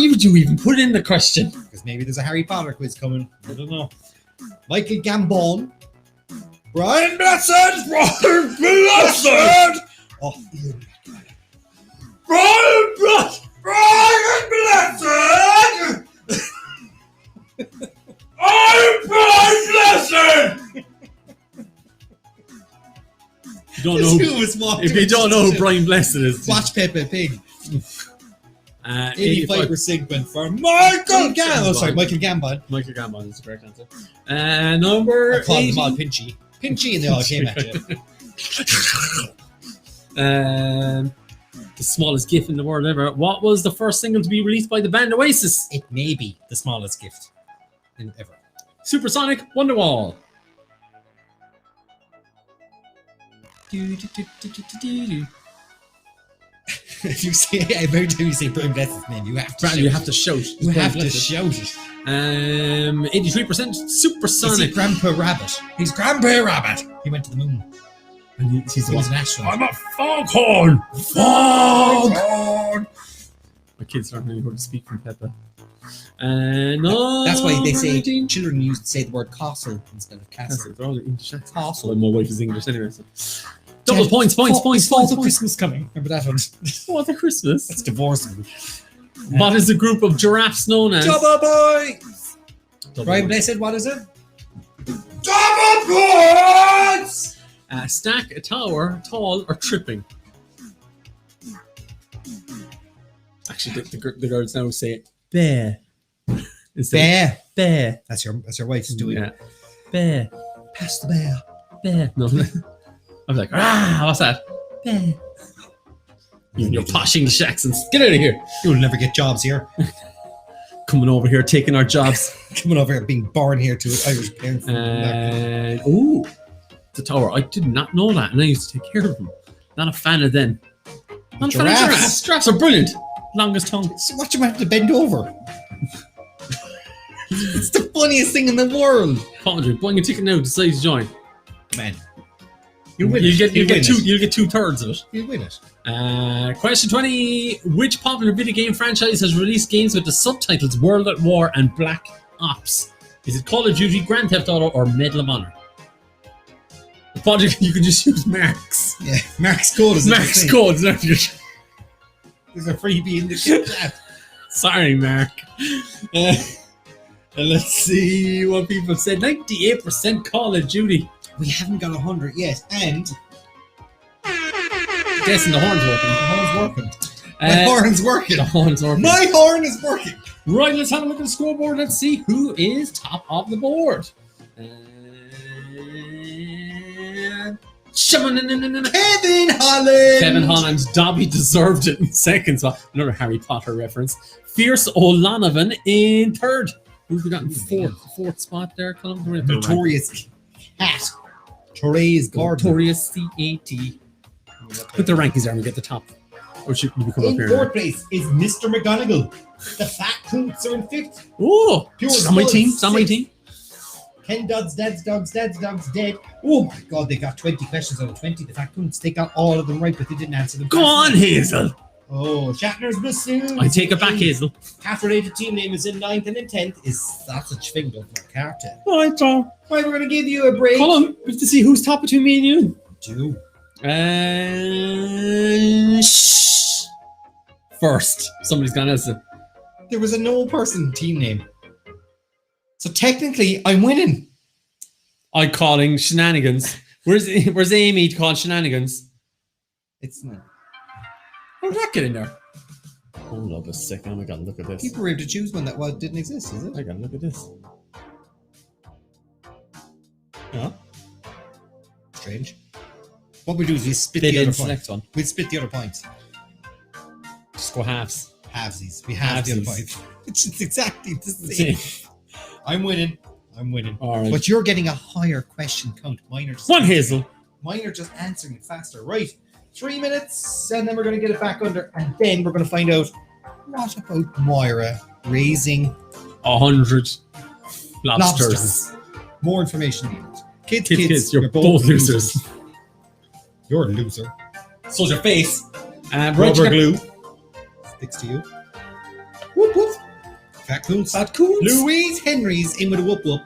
would you even put in the question? Because maybe there's a Harry Potter quiz coming. I don't know. Michael Gambon. Brian Blessed! Brian Blessed! Oh, Ian McKellen. Brian Blessed! Brian Blessed! I'm Brian Blessed! If you don't know who Brian Blessed is, Watch Peppa Pig. 85. 85% went for Michael Gambon. Oh, sorry, Michael Gambon. Michael Gambon is the correct answer. Number I called 18. them all Pinchy. Pinchy, and they all came at you. The smallest GIF in the world ever. What was the first single to be released by the band Oasis? It may be the smallest gift ever. Supersonic Wonderwall. If you say every time you say Brian Blessed's name, you have to. Brad, you have to shout. You have to shout it. 83% Is Supersonic. he Grandpa Rabbit? He's Grandpa Rabbit. He went to the moon. And he's He was an astronaut. I'm a foghorn. Foghorn. My kids aren't really able to speak from Peppa. No. That's why they say 19. children used to say the word castle instead of castle. They're all English accents. Castle. Well, my wife is English anyway. So. Double points. Father Christmas coming. Remember that one? What a Christmas. That's divorce. What is a group of giraffes known as? Double points. Double Brian points. Blessed, what is it? Double points. Stack, a tower, tall, or tripping? Actually, the girls now say bear. Bear. Bear. That's your wife's doing. Yeah. Bear. Pass the bear. Bear. No. I'm like, what's that? Bear. You and your posh English accents. Get out of here. You'll never get jobs here. Coming over here, taking our jobs. Coming over here, being born here to Irish parents. And the tower. I did not know that, and I used to take care of them. Not a fan of them. Not a fan of giraffes. Giraffes are brilliant. Longest tongue. So watch him have to bend over. It's the funniest thing in the world. Padre, buying a ticket now. Decide to join. Man, You'll get 2/3 of it. You win it. Question 20. Which popular video game franchise has released games with the subtitles World at War and Black Ops? Is it Call of Duty, Grand Theft Auto, or Medal of Honor? Padre, you can just use Mark's. Yeah, Mark's code is Mark's code. There's a freebie in the chat. Sorry, Mark. And let's see what people said. 98% Call of Duty. We haven't got 100 yet, and Guessing the horn's working. the horn's working. My horn's working. The horn's working. My horn is working. Right, let's have a look at the scoreboard. Let's see who is top of the board. And Kevin Holland. Kevin Holland. Dobby deserved it in second spot. Another Harry Potter reference. Fierce O'Lonovan in third. Who've we got in fourth spot there, Colm? Notorious Cat. Therese Gordon. Notorious CAT. Put the rankings there and we get the top. Or should we come up In here? fourth place is Mr. McGonagall. The Fat Coots are in fifth. Oh, Pure it's on my team. Spuds, It's on my sixth. team. Ken Dodd's Dad's Dogs dead. Oh my God, they got 20 questions out of 20. The Fat Coots, they got all of them right, but they didn't answer them. Go on, Hazel. Oh, Shatner's bassoon. I take it back, Hazel. Half-related team name is in 9th and in 10th is Sausage Finger for Carter. Right, Tom. Right, we're going to give you a break. Colm, we have to see who's top between me and you. Two. First. Somebody's gone else. There was a no person team name. So technically, I'm winning. I'm calling shenanigans. Where's Amy to call shenanigans? It's not. How did that get in there? Hold up a second. I gotta look at this. People were able to choose one that didn't exist, is it? I gotta look at this. Yeah. Strange. What we do is we split They the other didn't points. select one. We split the other points. Just go halves. Halvesies. We have the other Halvesies. points. Which is exactly the same. I'm winning. All right. But you're getting a higher question count. Mine are just One Hazel. answering it faster. Right. 3 minutes, and then we're going to get it back under, and then we're going to find out what about Moira raising 100 lobsters. lobsters. More information needed. Kids, You're both losers. You're a loser. So's your face. Rubber glue sticks to you. Whoop whoop. Fat Coons. Louise Henry's in with a whoop whoop.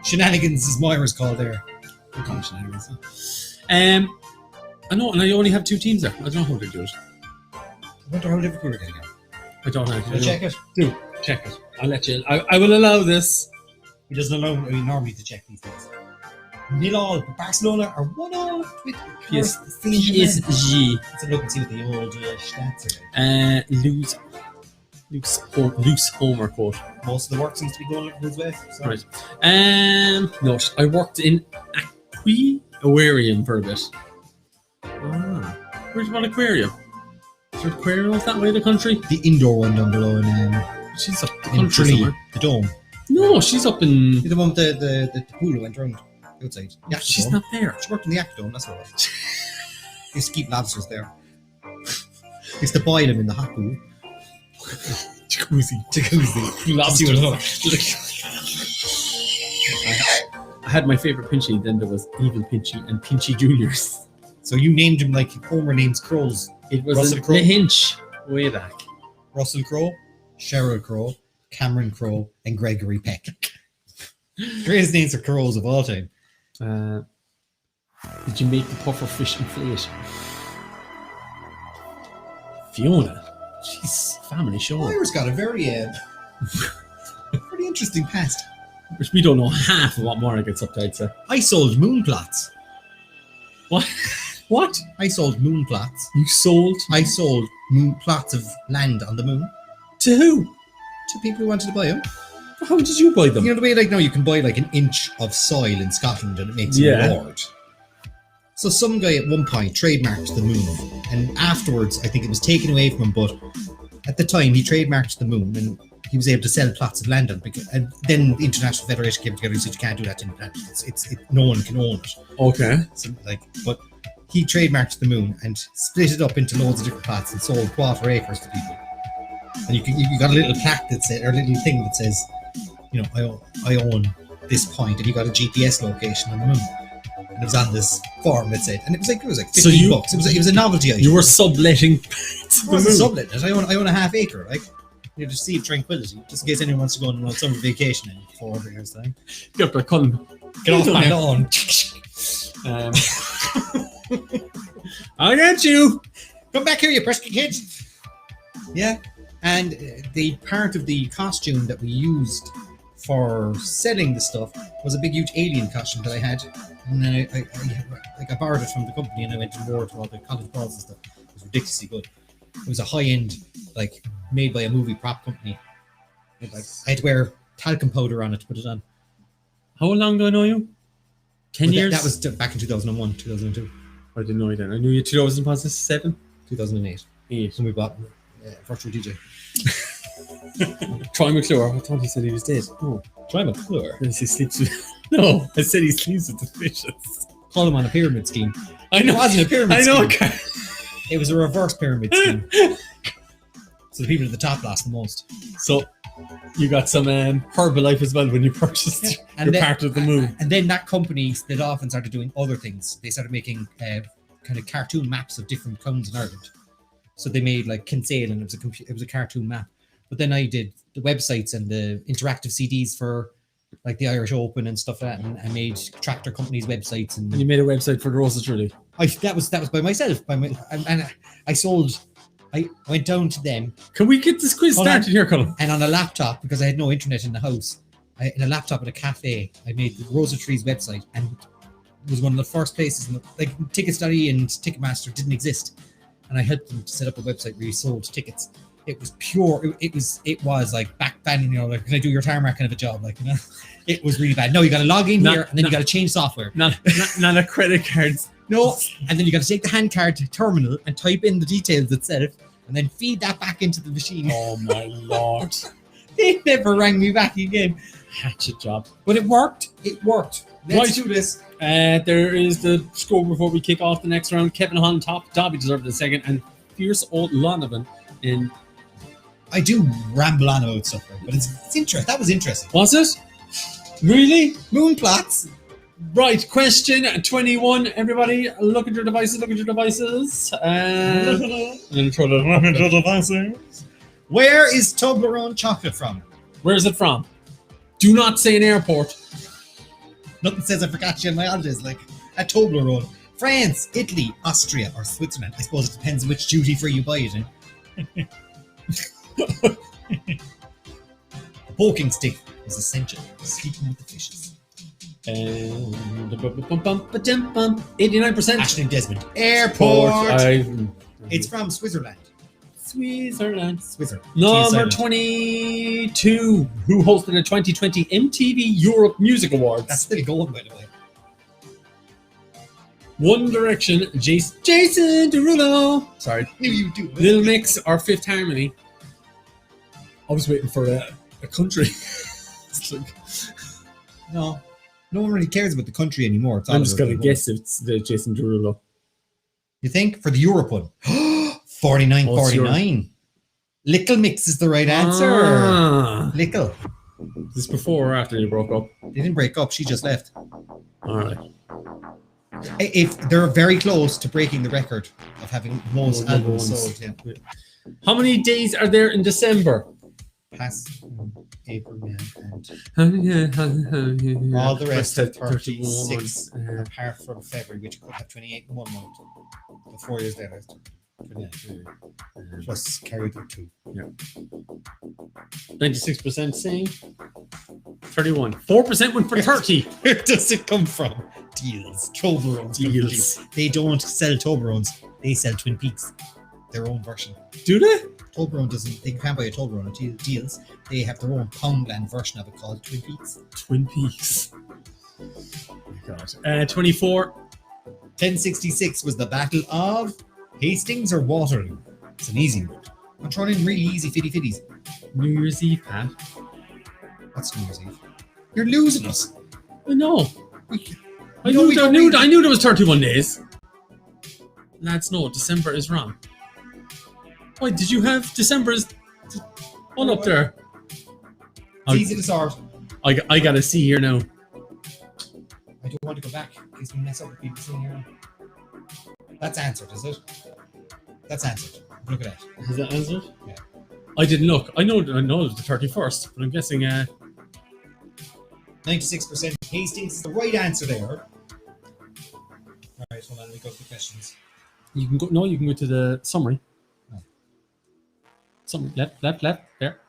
Shenanigans is Moira's call there. We're calling shenanigans. I know, and I only have 2 teams there. I don't know how to do it. I wonder how Liverpool are getting it. I don't know. Can I check it? Do check it. I'll let you. I will allow this. He doesn't allow me normally to check these things. 0-0. Barcelona are 1-0 with PSG. Let's look and see what the old stats are. Loose Homer quote. Most of the work seems to be going Liverpool's way. So. Right. No, I worked in aquarium for a bit. Where's one aquarium? Is there aquariums that way in the country? The indoor one down below in She's up the in country Tralee, somewhere. the dome. No, she's up in. The one with the pool that went round outside. The She's Aquadome. not there. She worked in the Aquadome, that's what it was. Used to keep lobsters there. Used to boil them in the hot pool. Jacuzzi. I had my favourite Pinchy, then there was Evil Pinchy and Pinchy Juniors. So you named him like Homer names crows. It was Russell a Crowe. hinch way back. Russell Crowe, Sheryl Crowe, Cameron Crowe, and Gregory Peck. Greatest names for crows of all time. Did you make the puffer fish inflate? Fiona. Jeez, family show. Moira's got a very pretty interesting past. Which we don't know half of what Mara gets up to, I'd say. I sold moon plots. What? What? I sold moon plots. You sold? I sold moon plots of land on the moon To who? to people who wanted to buy them. How did you buy them? You know the way, like, now you can buy like an inch of soil in Scotland and it makes you a lord. So some guy at one point trademarked the moon, and afterwards I think it was taken away from him. But at the time he trademarked the moon, and he was able to sell plots of land on it. And then the International Federation came together and said you can't do that internationally. No one can own it. Okay. So, but he trademarked the moon and split it up into loads of different plots and sold quarter acres to people. And you got a little plaque that said, or a little thing that says, you know, I own this point, and you got a GPS location on the moon. And it was on this form that said, and it was like $15 bucks. It was a novelty item. You were subletting to It the wasn't moon. sublet. I own a half acre, like. You just see tranquility, just in case anyone wants to go on summer vacation in 400 years' time. Get up there, Colm. Get off my lawn. I got you. Come back here, you pesky kids. Yeah, and the part of the costume that we used for selling the stuff was a big, huge alien costume that I had, and then I borrowed it from the company, and I went to war to all the college balls and stuff. It was ridiculously good. It was a high-end, like, made by a movie prop company. I had to wear talcum powder on it to put it on. How long do I know you? 10 But years? That was back in 2001, 2002, I didn't know that. I knew you 2007. 2008 8. when we bought Virtual DJ. Troy McClure. I thought he said he was dead. Oh, Try McClure. he sleeps with... No, I said he sleeps with the fishes. Call him on a pyramid scheme. I know. It wasn't a pyramid I know. scheme. It was a reverse pyramid scheme. So the people at the top lost the most. So you got some Herbalife as well when you purchased And your then- part of the moon. And then that company split off and started doing other things. They started making kind of cartoon maps of different towns in Ireland. So they made like Kinsale, and it was a cartoon map. But then I did the websites and the interactive CDs for like the Irish Open and stuff like that. And I made tractor companies' websites. And you made a website for the Roses Truly. That was by myself. And I sold. I went down to them. Can we get this quiz Hold on. started here, Colm? And on a laptop, because I had no internet in the house, in a laptop at a cafe, I made the Rosa Trees website, and it was one of the first places. Like Tickets.ie and Ticketmaster didn't exist, and I helped them to set up a website where you sold tickets. It was pure. It was like backbending. You know, like, can I do your tarmac kind of a job? Like, you know, it was really bad. No, you got to log in here, and then you got to change software. Not a credit card. No, and then you got to take the hand card terminal and type in the details itself, and then feed that back into the machine. Oh my lord. They never rang me back again. Hatchet job. But it worked. It worked. Let's Right. do this. There is the score before we kick off the next round. Kevin Hahn top. Dobby deserved the second. And Fierce Old Lonovan in... I do ramble on about stuff, but it's interesting. That was interesting. Was it? Really? Moon plots. Right, question 21. Everybody, look at your devices. I'm going to throw the devices. Where is Toblerone chocolate from? Where is it from? Do not say an airport. Nothing says I forgot you in my holidays, like a Toblerone. France, Italy, Austria, or Switzerland. I suppose it depends on which duty free you buy it in. A poking stick is essential for sleeping with the fishes. 89%. Ashton Desmond. Airport. It's It's from Switzerland. Switzerland. Switzerland. Number 22. Who hosted the 2020 MTV Europe Music Awards? That's still going, by the way. One Direction, Jason Derulo. Sorry. Knew you do. Little Mix or Fifth Harmony. I was waiting for a country. It's like, No one really cares about the country anymore. It's all I'm just about going to the guess it's the Jason Derulo. You think? For the Europe one. 49-49. Little Mix is the right answer. Ah. Little. Is this before or after you broke up? They didn't break up. She just left. All right. If they're very close to breaking the record of having most Number albums ones. sold. Yeah. How many days are there in December? Past April, May, and All all the rest have 36, apart from February, which could have 28 in 1 month. The 4 years later, 29. Plus carry through 2. 96% saying 31. 4% went for 30. Where does it come from? Deals. Toblerones. Deals. They don't sell Toblerones. They sell Twin Peaks. Their own version. Do they? Toblerone doesn't. They can't buy a Toblerone at Deals. They have their own Poundland version of it called Twin Peaks. Twin Peaks. Oh my God. 24. 1066 was the Battle of Hastings or Waterloo. It's an easy one. I'm throwing in really easy fitties. New Year's Eve, Pat. What's New Year's Eve? You're losing us. I know. I No, we don't knew really- there was 31 days. Lads, no, December is wrong. Why did you have December as all up there? It's easy to sort. I gotta see here now. I don't want to go back in case we mess up with people sitting here. That's answered, is it? That's answered. Look at that. Is that answered? Yeah. I didn't look. I know it was the 31st, but I'm guessing 96% Hastings is the right answer there. Alright, hold on, let me go through questions. you can go to the summary. Oh. Summary. Left, there.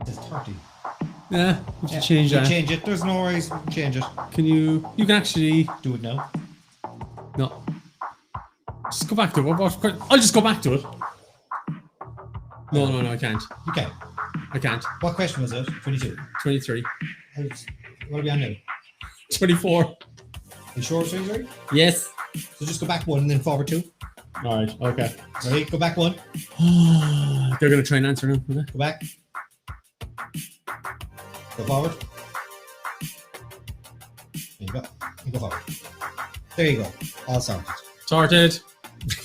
It's 30. Yeah, we should change that. Change it. There's no worries. Change it. You can actually Do it now. no. Just go back to it. I'll just go back to it. No, I can't. You can. I can't. What question was it? 22. 23. What are we on now? 24. You sure it's 23? Yes. So just go back 1 and then forward 2. All right. Okay. Ready? Go back 1. They're going to try and answer now. Okay. Go back. Go forward. There you go. You go forward. There you go. All sorted. Sorted.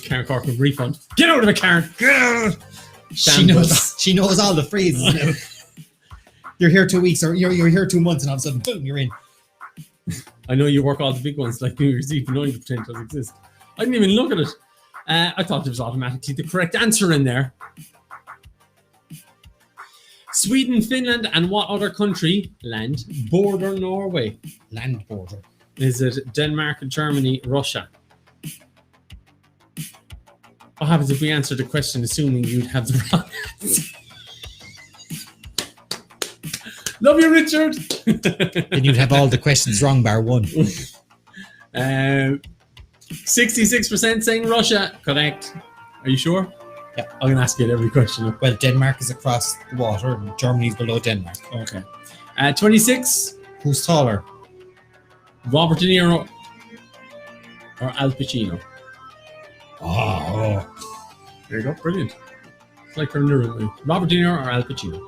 Karen Cork with refund. Get out of it, Karen. Get out. She knows all the phrases now. You're here 2 weeks, or you're here 2 months, and all of a sudden, boom, you're in. I know you work all the big ones like New Year's Eve, knowing the pretend doesn't exist. I didn't even look at it. I thought there was automatically the correct answer in there. Sweden, Finland, and what other country land border Norway? Land border. Is it Denmark, Germany, Russia? What happens if we answer the question assuming you'd have the wrong answer? Love you, Richard. Then you'd have all the questions wrong bar 1. 66% saying Russia. Correct. Are you sure? Yeah. I'm going to ask you every question. Well, Denmark is across the water, and Germany's below Denmark. Okay. 26. Who's taller? Robert De Niro or Al Pacino? Oh. There you go. Brilliant. It's like from the room. Robert De Niro or Al Pacino?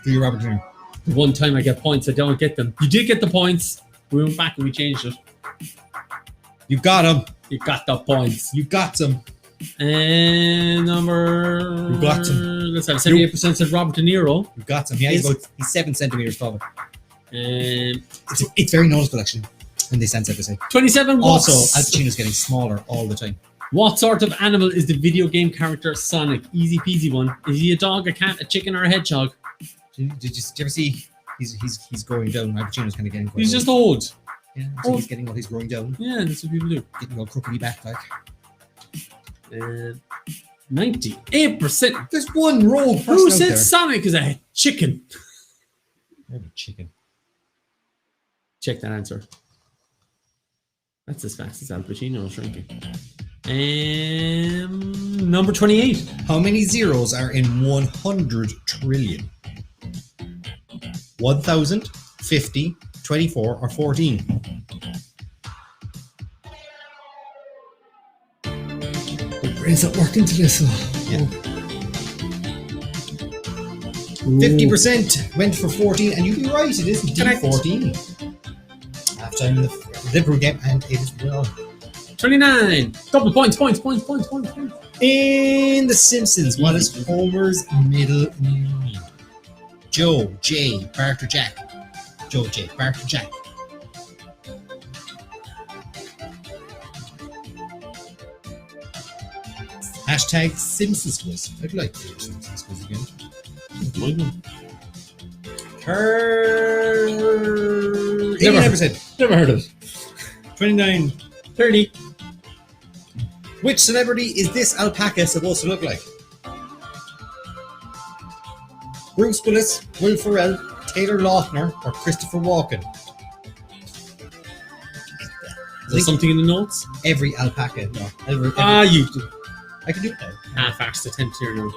Do you, Robert De Niro? The one time I get points, I don't get them. You did get the points. We went back and we changed it. You got him. You got the points. You got them. And number... You got him. Let's have 78% said Robert De Niro. You got him. Yeah, he's 7 centimeters taller. And It's very noticeable, actually, when they stand side by side. 27. Also, Al Pacino's getting smaller all the time. What sort of animal is the video game character Sonic? Easy peasy one. Is he a dog, a cat, a chicken, or a hedgehog? Did you ever see he's growing down? Al Pacino's kind of getting quite He's old. just old. Yeah, so he's getting he's growing down. Yeah, that's what people do. Getting all crookedy back like. 98%. There's one rogue person Who out said there. Sonic is a chicken? Maybe chicken. Check that answer. That's as fast as Al Pacino shrinking. Number 28. How many zeros are in 100 trillion? 1,000, 50, 24, or 14? My brain's not working to this. Yeah. 50% went for 14, and you'd be right, it is indeed Correct. 14. Half time in the Liverpool game, and it is well. 29. Double points. In The Simpsons, what is Homer's middle name? Joe, Jay, Bart, or Jack? Joe, Jay, Bart, or Jack? Hashtag Simpsons quiz. I'd like to do Simpsons quiz again. 89%. Never heard of it. 29. 30. Which celebrity is this alpaca supposed to look like? Bruce Willis, Will Ferrell, Taylor Lautner, or Christopher Walken? Is there something in the notes? Every alpaca. No. Every, You I can do it now. half-assed attempt here now.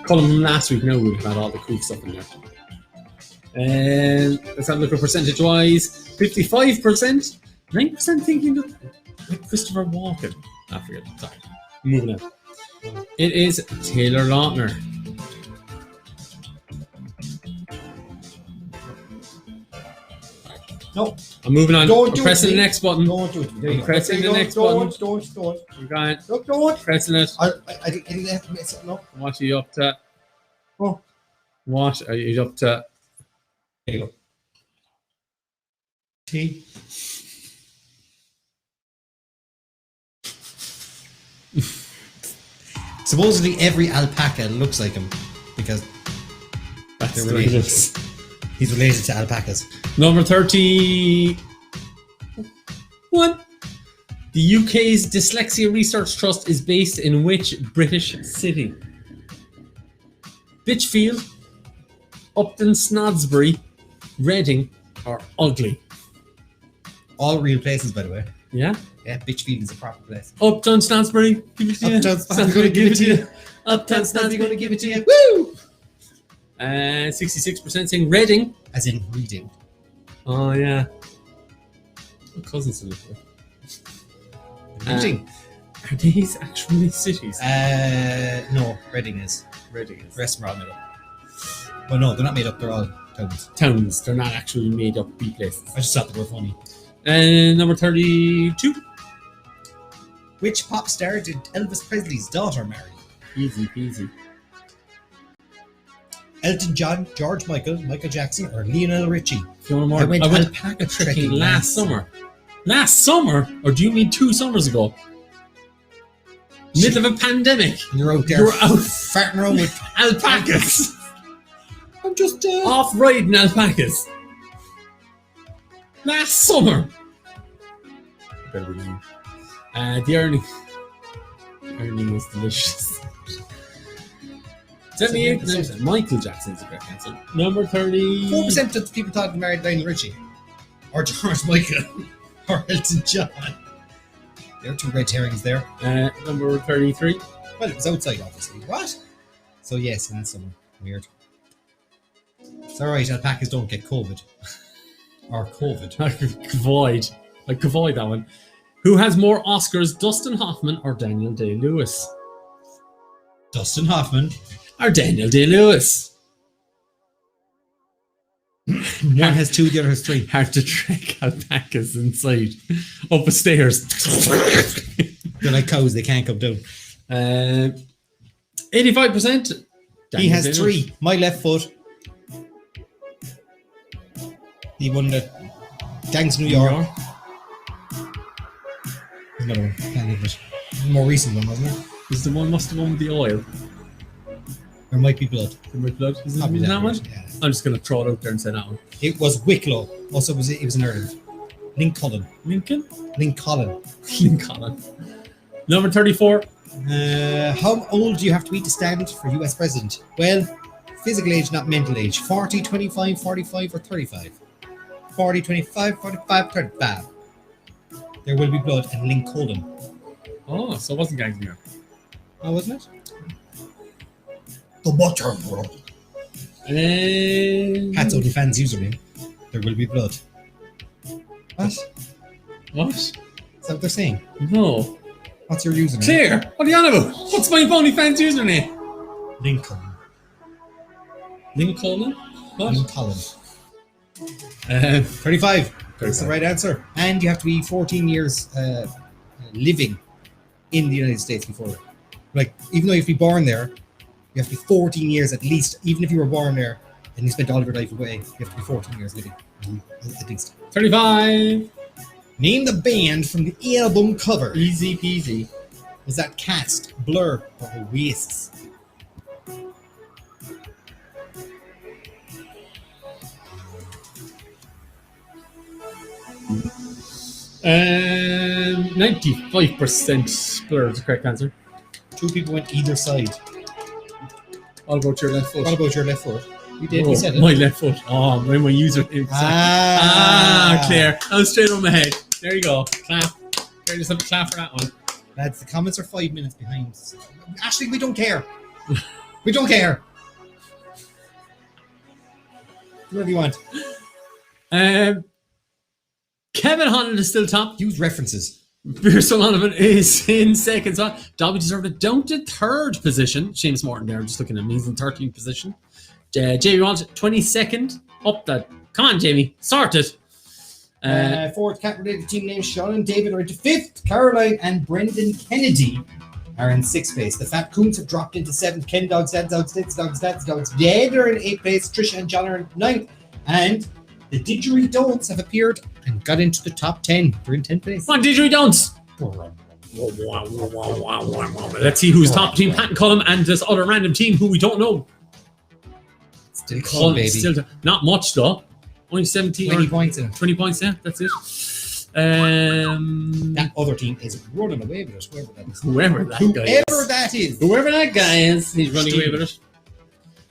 Colm last week, no, we'd have had all the cool stuff in there. And let's have a look at percentage-wise. 55%. 9% thinking that Christopher Walken. I forget. Sorry. Moving on. It is Taylor Lautner. No. I'm moving on. Don't I'm do pressing it, the next button. Don't do it. There you go. Pressing Okay, the next button. Don't. We're going. No, don't. Pressing it. I didn't have to mess it up. What are you up to? Oh. What are you up to? There you go. T. Supposedly every alpaca looks like him because That's they're the way it related. is. He's related to alpacas. Number 30. What? The UK's Dyslexia Research Trust is based in which British city? Bitchfield, Upton Snodsbury, Reading, or Ugly? All real places, by the way. Yeah. Yeah, Bitchfield is a proper place. Uptown Stansbury, give it to you. Uptown Stansbury, gonna give it to you. Uptown Stansbury, Stansbury. gonna give it to you. Woo! 66% saying Reading. As in reading. Oh yeah. My cousins live there. Reading. Are these actually cities? No, Reading is. Reading is. The rest of them are all made up. Well, no, they're not made up. They're all towns. Towns. They're not actually made up B places. I just thought they were funny. And number 32. Which pop star did Elvis Presley's daughter marry? Easy peasy. Elton John, George Michael, Michael Jackson, or Lionel Richie? Fiona Moore. I went alpaca trekking last summer. Last summer? Or do you mean 2 summers ago? Middle of a pandemic. You're out there. You're out farting around with alpacas. I'm just Off riding alpacas. Last summer. Better be new. The earning was delicious. 78%. Michael Jackson is the correct answer. Number 30. 4% of the people thought they married Lionel Richie, or George Michael, or Elton John. There are 2 red herrings there. Number 33. Well, it was outside, obviously. What? So yes, last summer. Weird. It's alright, alpacas don't get COVID. Or COVID. I could avoid that one. Who has more Oscars, Dustin Hoffman or Daniel Day-Lewis? Dustin Hoffman. Or Daniel Day-Lewis? One has 2, the other has 3. Hard to trek alpacas inside. Up the stairs. They're like cows, they can't come down. 85%. He has 3. My left foot. He won the Gangs of New York. There's another one. Can't think of it. More recent one, wasn't it? Is the one must have won with the oil? There might be blood. There might be blood. Is it Probably that one? Yeah. I'm just going to throw it out there and say that one. It was Wicklow. Also, it was in Ireland. Lincoln. Lincoln? Lincoln. Lincoln. Number 34. How old do you have to be to stand for US President? Well, physical age, not mental age. 40, 25, 45, or 35? 40, 25, 45, 35. There will be blood in Lincoln. Oh, so it wasn't Gangs of New York. Oh, wasn't it? The Butter World. Pat's OnlyFans username. There will be blood. What? What? Is that what they're saying? No. What's your username? Claire, what are you on about? What's my OnlyFans username? Lincoln. Lincoln? What? Lincoln. 35. That's the right answer. And you have to be 14 years living in the United States before. Like, even though you have to be born there, you have to be 14 years at least. Even if you were born there and you spent all of your life away, you have to be 14 years living at least. 35. Name the band from the album cover. Easy peasy. Was that Cast, Blur, or Oasis? Um, 95% Blur is the correct answer. 2 people went either side. What about your left foot? What about your left foot? You did. Oh, You said it. my left foot. Oh, my user. Claire. That was straight on my head. There you go. Clap. There, just have a clap for that one. Lads, the comments are 5 minutes behind. Ashley, we don't care. We don't care. Whatever you want. Kevin Holland is still top. Use references. Pierce O'Donovan is in second spot. Dobby deserved it down to third position. Seamus Morton there, just looking at him. He's in 13th position. Jamie Walsh, 22nd. Up that. Come on, Jamie. Sort it. Fourth cat-related team names Sean and David are into 5th. Caroline and Brendan Kennedy are in 6th place. The Fat Coons have dropped into 7th. Ken Dogs, Dad Dogs, Dids Dogs, Dads Dogs, Dead are in 8th place. Trisha and John are in 9th. And the Didgeridon'ts have appeared and got into the top 10. They're in 10th place. Come on, Didgeridon'ts. Let's see who's top between Pat and Colm and this other random team who we don't know. Still Colm, baby. Still not much though. Only 17 20 points in it. 20 points, yeah, that's it. That other team is running away with it, whoever that is. Whoever that guy is, he's running away with it.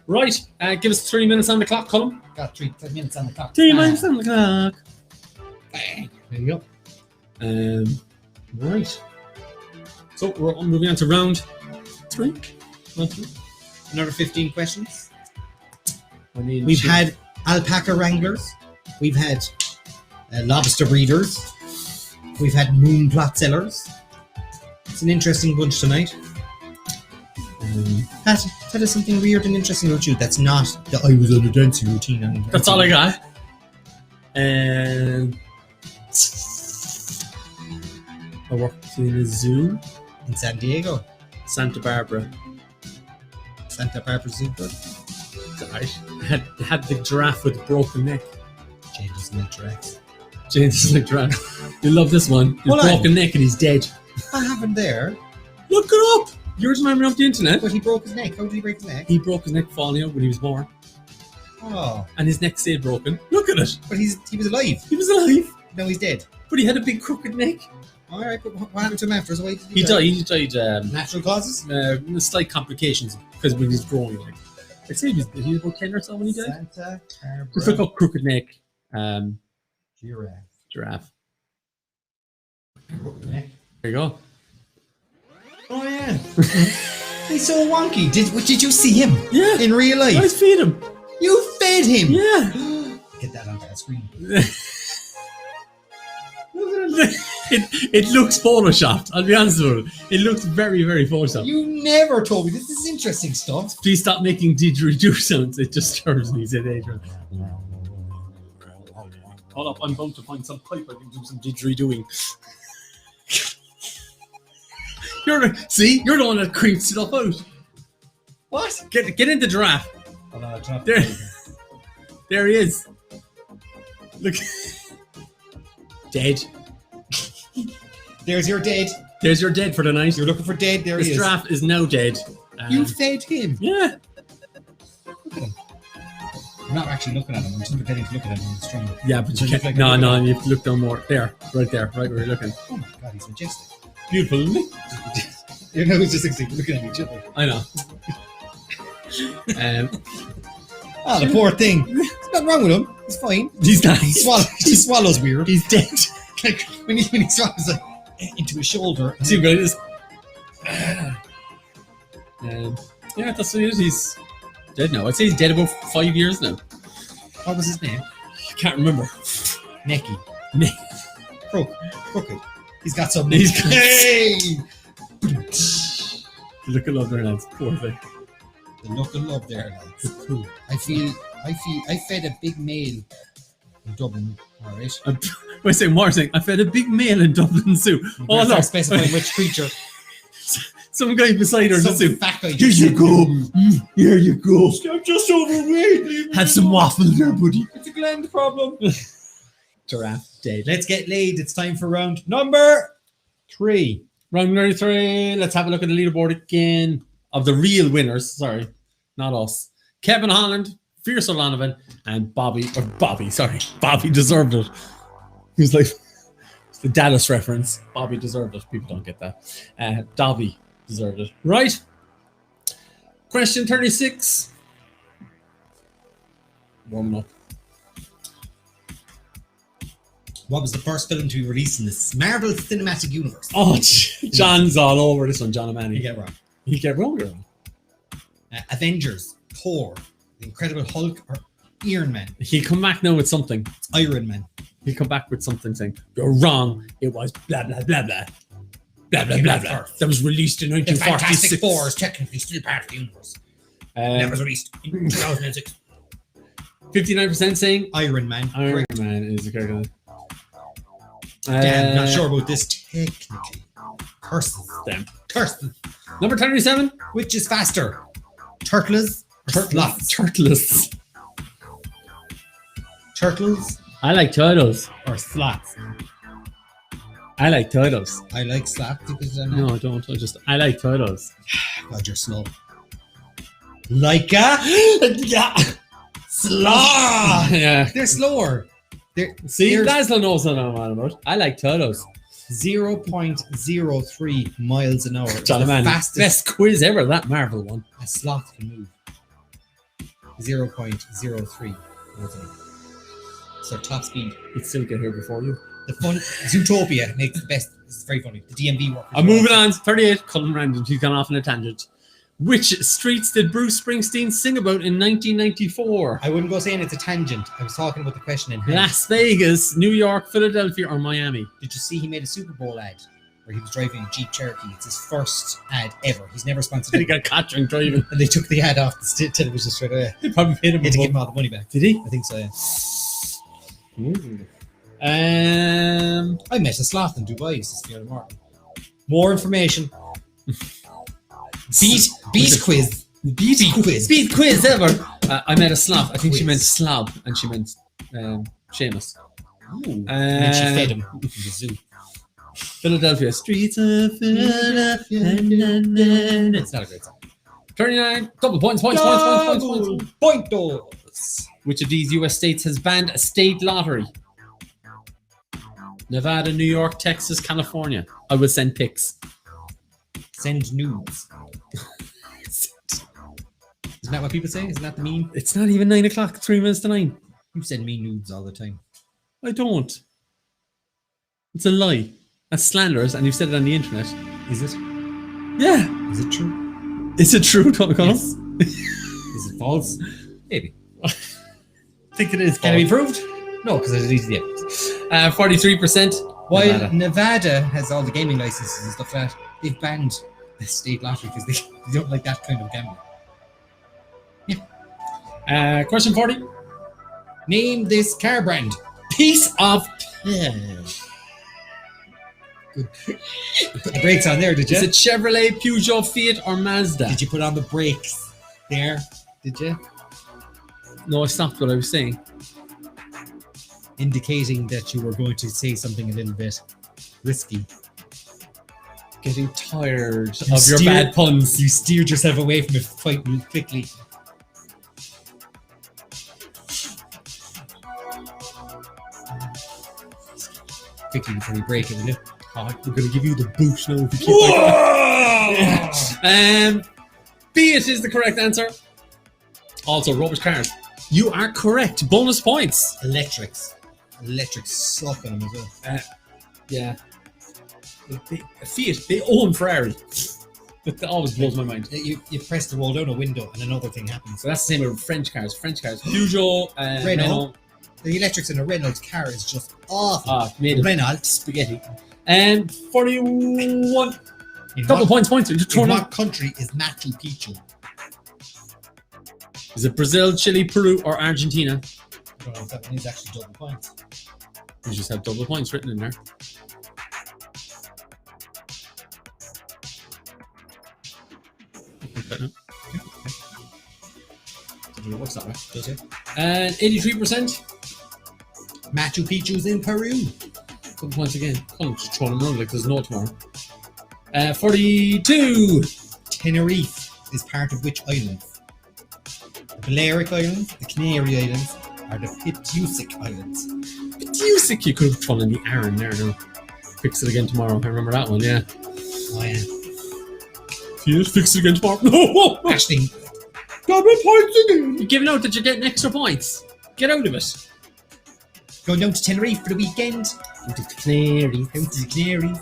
Right, give us 3 minutes on the clock, Colm. Got 3 minutes on the clock. 3 minutes on the clock. Bang. There you go. Right. So we're moving on to round 3. Round 3. Another 15 questions. We've We've had alpaca wranglers. We've had lobster breeders. We've had moon plot sellers. It's an interesting bunch tonight. Pat, tell us something weird and interesting about you. That's not that I was on a dancing routine. That's all I got. I worked in a zoo. In San Diego. Santa Barbara. Santa Barbara Zoo. Good. Had the giraffe with the broken neck. Jane doesn't like giraffes. James is like giraffe. You love this one. He's Hold on. broken neck and he's dead. What happened there? Look it up. You're just remembering off the internet. But he broke his neck. How did he break his neck? He broke his neck falling out when he was born, Oh. and his neck stayed broken. Look at it. But he was alive. He was alive, No, he's dead. but he had a big crooked neck. Alright, but what happened to him afterwards? Why did He died. He died. Natural causes? Slight complications because when he's growing, like I'd say he was about 10 or so when he died. Santa Just look Barbara up crooked neck. giraffe. Giraffe. Broken neck. There you go. Oh yeah. He's so wonky. Did you see him? Yeah. In real life? Let's feed him. You fed him? Yeah. Get that on that screen. It looks photoshopped. I'll be honest with you. It looks very, very photoshopped. You never told me. This is interesting stuff. Please stop making didgeridoo sounds. It disturbs me, said Adrian. Hold up, I'm going to find some pipe I can do some didgeridooing. You're the one that creeps stuff out. What? Get in the giraffe. There he is. Look. Dead. There's your dead. There's your dead for the night. You're looking for dead. There This he is. giraffe is now dead. You fed him. Yeah. Look at him. I'm not actually looking at him. I'm just pretending to look at him on the string. Yeah, but you Does it can't. look like No, a- you have to look down more. There, right where you're looking. Oh my god, he's majestic. Beautiful, isn't it? You know, he's just looking at each other. I know. The poor thing. There's nothing wrong with him. He's fine. He's not. He swallows weird. He's dead. Like when he swallows like into his shoulder. See, guys. Yeah, that's what it is. He's dead now. I'd say he's dead about 5 years now. What was his name? I can't remember. Necky. Nick. Crooked. He's got some. He's got- Hey! Look at love there, lads. Poor thing. The look and love there, lads. I fed a big male in Dublin. All right. I say more saying I fed a big male in Dublin Zoo. Oh Let's no, not specify which creature. some guy beside her in the Some zoo. fat guy. Here you go. Here you go. I'm just overweight. Have some waffle there, buddy. It's a gland problem. Giraffe dead. Let's get laid. It's time for round number 3. Round number 3. Let's have a look at the leaderboard again of the real winners. Sorry, not us. Kevin Holland, Fierce O'Lonovan, and Bobby deserved it. He was like it's the Dallas reference. Bobby deserved it. People don't get that. Dobby deserved it. Right. Question 36. Warming up. What was the first film to be released in the Marvel Cinematic Universe? Oh, John's all over this one. John O'Malley. You get it wrong. He get wrong. Avengers, Thor, The Incredible Hulk, or Iron Man? He'll come back now with something. Iron Man. He'll come back with something saying, "You're wrong. It was blah, blah, blah, blah. Blah, blah, blah, blah. That was released in The Fantastic 1946. Four is technically still part of the universe. That was released in 2006. 59% saying Iron Man. Iron Man is the correct one. Damn, not sure about this technically. Curses. Damn. Curses. Number 37. Which is faster? Turtles or sloths? Turtles. Turtles I like turtles. or sloths? I like turtles. I like sloths because I No, I don't. I like turtles. God, you're slow. Like a Yeah. sloth. Yeah. They're slower. See, There's- Laszlo knows what I'm on about. I like turtles. 0.03 miles an hour. It's John the man, fastest best quiz ever. That Marvel one. a sloth can move. 0.03 miles an hour. So top speed. He'd still get here before you. The fun Zootopia makes the best. It's very funny. The DMV work. I'm moving on. 38. Colm Random. He's gone off on a tangent. Which streets did Bruce Springsteen sing about in 1994? I wouldn't go saying it's a tangent. I was talking about the question in hand. Las Vegas, New York, Philadelphia, or Miami? Did you see he made a Super Bowl ad where he was driving a Jeep Cherokee? It's his first ad ever. He's never sponsored He it. got caught drunk driving. And they took the ad off the television straight away. They probably paid him He had to a give him all the money back. Did he? I think so, yeah. I met a sloth in Dubai this the other morning. More information. Beat quiz. Beat quiz ever. I met a sloth. I think she Quiz. meant slob and she meant Seamus. Ooh. And then she fed him in the zoo. Philadelphia. Streets of Philadelphia. It's not a great song. 39. Double points. Pointos. Which of these US states has banned a state lottery? Nevada, New York, Texas, California. I will send pics. Send nudes. Isn't that what people say? Isn't that the meme? It's not even 9 o'clock. 3 minutes to 9. You send me nudes all the time. I don't. It's a lie. That's slanderous, and you've said it on the internet. Is it? Yeah. Is it true? Is it true, Colm? Yes. Is it false? Maybe. I think it is. Can it be proved? No, because it is the evidence. 43%. While Nevada has all the gaming licenses and stuff like that, they've banned the state lottery because they don't like that kind of gambling. Question 40. Name this car brand. Piece of... Good. You put the brakes on there, did you? Is it Chevrolet, Peugeot, Fiat, or Mazda? Did you put on the brakes there? Did you? No, I stopped what I was saying. Indicating that you were going to say something a little bit risky. Getting tired of You your bad puns. You steered yourself away from it quite quickly. Quickly before you break it, will you? Oh, we're going to give you the boot now if you keep like that. Fiat is the correct answer. Also, rubbish cars. You are correct. Bonus points. Electrics suck on them as well. Yeah. Fiat, they own Ferrari. That always blows my mind. You press the roll down a window and another thing happens. So that's the same with French cars. Peugeot, Renault. The electrics in a Renault car is just awful. Made of Renault. spaghetti. And 41. In Double what, points. Just in throwing what up. country is Machu Picchu? Is it Brazil, Chile, Peru, or Argentina? I don't know if that one is actually double points. You just have double points written in there. It works that way. Does it? And 83%. Machu Picchu's in Peru. Couple points again. I'm just throwing them around like there's no tomorrow. 42. Tenerife is part of which island? The Balearic Islands, the Canary Islands, or the Pitusic Islands? Pitusic, you could have thrown in the Aaron there now. Fix it again tomorrow. I remember that one, yeah. Oh yeah. Fix it again tomorrow. No! Actually, Double points again! You're giving out that you're getting extra points. Get out of it. going down to Tenerife for the weekend. Down to the Canaries. Down to the Canaries,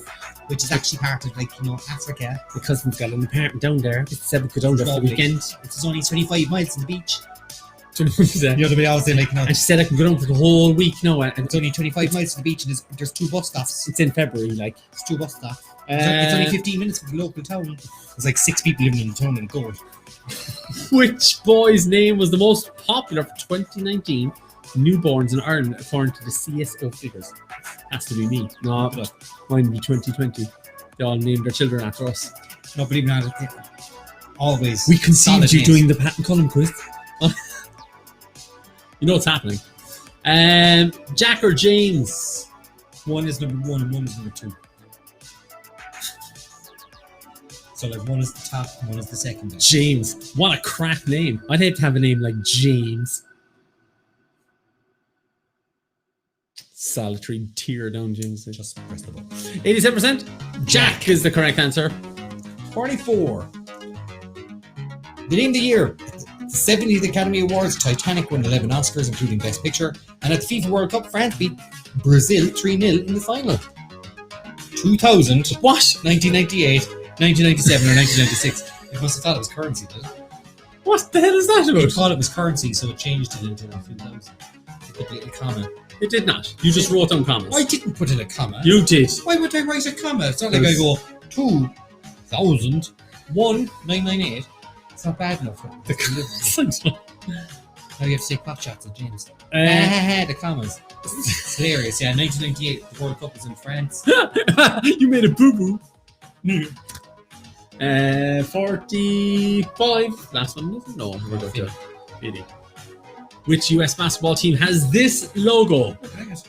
which is actually part of, like, you know, Africa. My cousin's got an apartment down there. It said we could go down there for the Lovely. weekend. It's only 25 miles from the beach. You The other way I was saying, like, you know, and she said I can go down for the whole week. No, and it's only 25 miles to the beach, and there's 2 bus stops. it's in February, like. It's 2 bus stops. It's only 15 minutes from the local town. There's like 6 people living in the town and go. Which boy's name was the most popular for 2019 newborns in Ireland according to the CSO figures? Has to be me. No, but mine would be 2020. They all named their children after us. No, believe it or not, always. We conceived solid you names. doing the Pat and Colm quiz. You know what's happening. Jack or James? One is number 1 and one is number 2. So like one is the top and one is the second. James. What a crap name. I'd hate to have a name like James. Solitary tear down James. Just press the button. 87%. Jack is the correct answer. 44. The name of the year. The 70th Academy Awards, Titanic won 11 Oscars, including Best Picture. And at the FIFA World Cup, France beat Brazil 3-0 in the final. 2000, What? 1998, 1997 or 1996. It must have thought it was currency, did it? What the hell is that It about? thought it was currency, so it changed it into 2000. It put a little comma. It did not. You just wrote down commas. I didn't put in a comma. You did. Why would I write a comma? It's not like I go 2000, 1998. It's not bad enough for the delivery. Now you have to say pop shots at James. The commas. It's hilarious. Yeah, 1998, the World Cup was in France. You made a boo boo. 45. Last one, was it? No, we're going to 50. Which US basketball team has this logo? Look at it.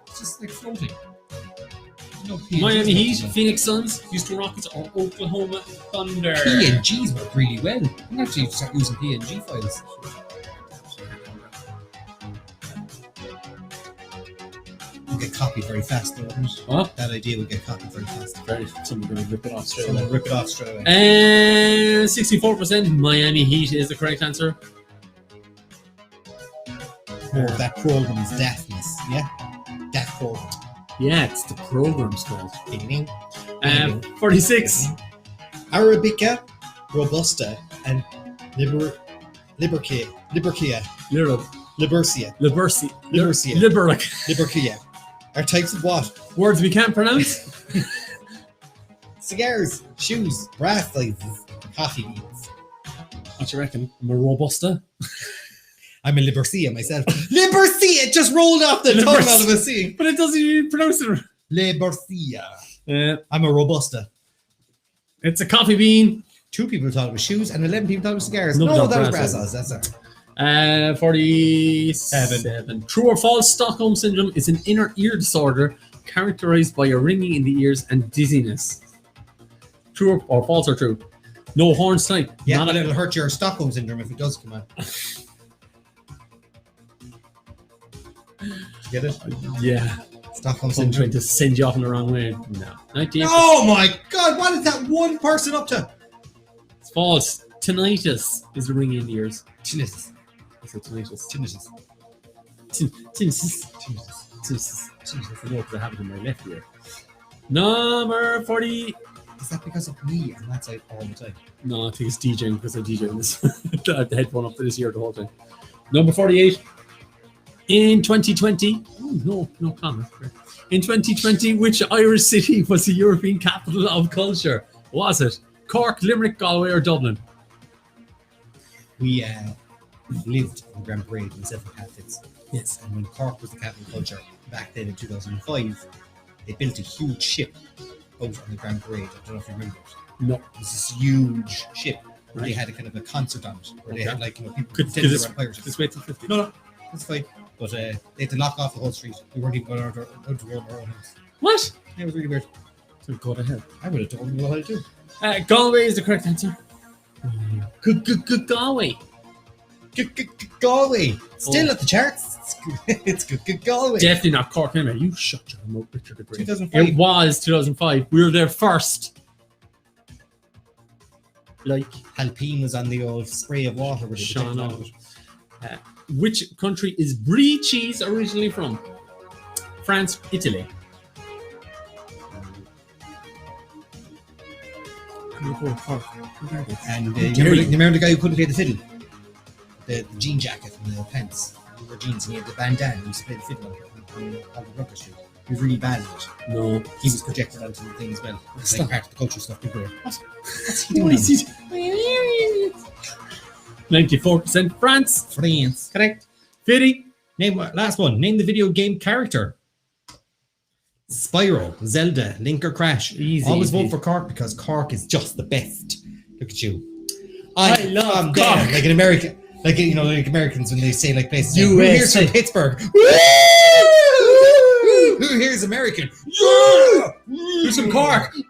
It's just like floating. No Miami Heat, Phoenix Suns, Houston Rockets, or Oklahoma Thunder? PNGs work really well. I'm actually start using PNG files. Will get copied very fast, though, wouldn't it? What? That idea will get copied very fast. Someone's going to rip it off straight Someone away. rip it off straight away. And 64% Miami Heat is the correct answer. More of that program's deafness, yeah? Deaf program. Yeah, it's the program's fault. Ding ding. 46. Arabica, Robusta, and Libercia. Libercia. Libercia are types of what? Words we can't pronounce. Cigars, shoes, brass sizes, coffee beans. What you reckon? I'm a Robusta. I'm a Libercia myself. Libercia! It just rolled off the tongue out of a C. But it doesn't even pronounce it. Libercia. I'm a Robusta. It's a coffee bean. 2 people thought it was shoes and 11 people thought it was cigars. No, No, that was brass brass sauce. That's it. 47. True or false, Stockholm Syndrome is an inner ear disorder characterized by a ringing in the ears and dizziness. True or false or true? No horns type. Yeah, Not but it'll hurt your Stockholm Syndrome if it does come out. Get it? Yeah. Stockholm I'm Syndrome. trying to send you off in the wrong way. No. 98. Oh my god, what is that one person up to? It's false. Tinnitus is the ringing in the ears. Tinnitus. Is it tinnitus? Tinnitus. Tinnitus. I know because I have it in my left ear. Number 40. Is that because of me and that's like all the time? No, I think it's DJing because I DJ on this. I have the headphone up to this ear the whole time. Number 48. In 2020, no comment. In 2020, which Irish city was the European capital of culture? Was it Cork, Limerick, Galway, or Dublin? We lived in Grand Parade in Seven Catholics. Yes. And when Cork was the capital of culture back then in 2005, they built a huge ship out on the Grand Parade. I don't know if you remember it. No. It was this huge ship where Right. they had a kind of a concert on it, where they had like, people Could pretending this, they were pirates. this wait till 50? No, that's fine. But they had to lock off the whole street. We weren't even going out to our own house. What? Yeah, it was really weird. So go to hell. I would have told them what to do. Galway is the correct answer. Galway. Galway. Still at the charts. It's good Galway. Definitely not Cork anyway. You shut your mouth, Richard the Great. 2005. It was 2005. We were there first. Like Alpine was on the old spray of water with Sean on on. it. Which country is brie cheese originally from? France, Italy. And remember the guy who couldn't play the fiddle? The jean jacket and the pants. He wore jeans and he had the bandana. He used to play the fiddle on the Rugger Street. He was really bad at it. No. He was projected onto the thing as well. It's like part of the culture stuff. People were, what's he What doing? is it? 94% France. France. Correct. 50. Last one. Name the video game character. Spyro, Zelda, Link or Crash. Easy. Always vote for Cork because Cork is just the best. Look at you. I love there, Cork. like an American, like like Americans when they say like places. USA. Who here's from Pittsburgh? Who here's American? Yeah! Who's from Cork? Did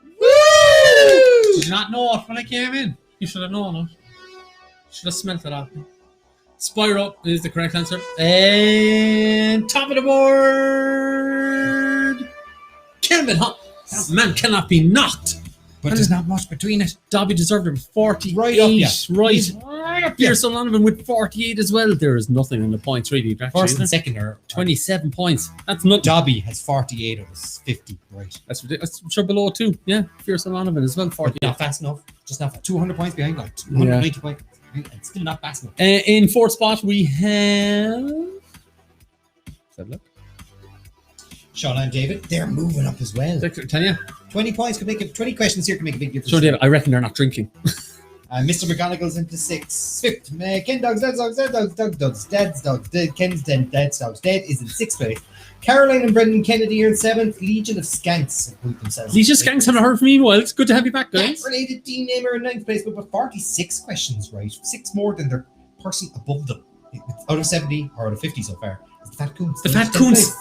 you not know it when I came in? You should have known it. Should have smelt it off me. Spyro is the correct answer. And top of the board. Kelvin, huh? That man cannot be knocked. But there's not much between it. Dobby deserved it. 48. Right up, yeah. Right. Pierce O'Lonovan with 48 as well. There is nothing in the points really. Actually, First and second are 27 points. That's not. Dobby has 48 of his 50. Right. That's ridiculous. I'm sure below 2. Yeah, Pierce O'Lonovan as well. 48. Not fast enough. Just not 200 points behind. Like 290 points. It's still not fast enough. In fourth spot we have. Let's have a look. Sean and David, they're moving up as well. Tell you. 20 points could make it. 20 questions here can make a big difference. Sure, David. I reckon they're not drinking. Mr. McGonagall's into 6. Swift. Ken Dogs, Dad's Dogs, Dad's Dogs, Dogs, Dogs, Dad's Dogs, Ken's Dad's Dogs. Dad is in 6th place. Caroline and Brendan Kennedy are in 7th. Legion of Skanks include themselves. Legion of Skanks haven't heard from me in a while. It's good to have you back, guys. Related Dean Namer in 9th place, but with 46 questions, right? 6 more than their person above them. Out of 70 or out of 50 so far. It's the Fat Coons. The Fat Coons.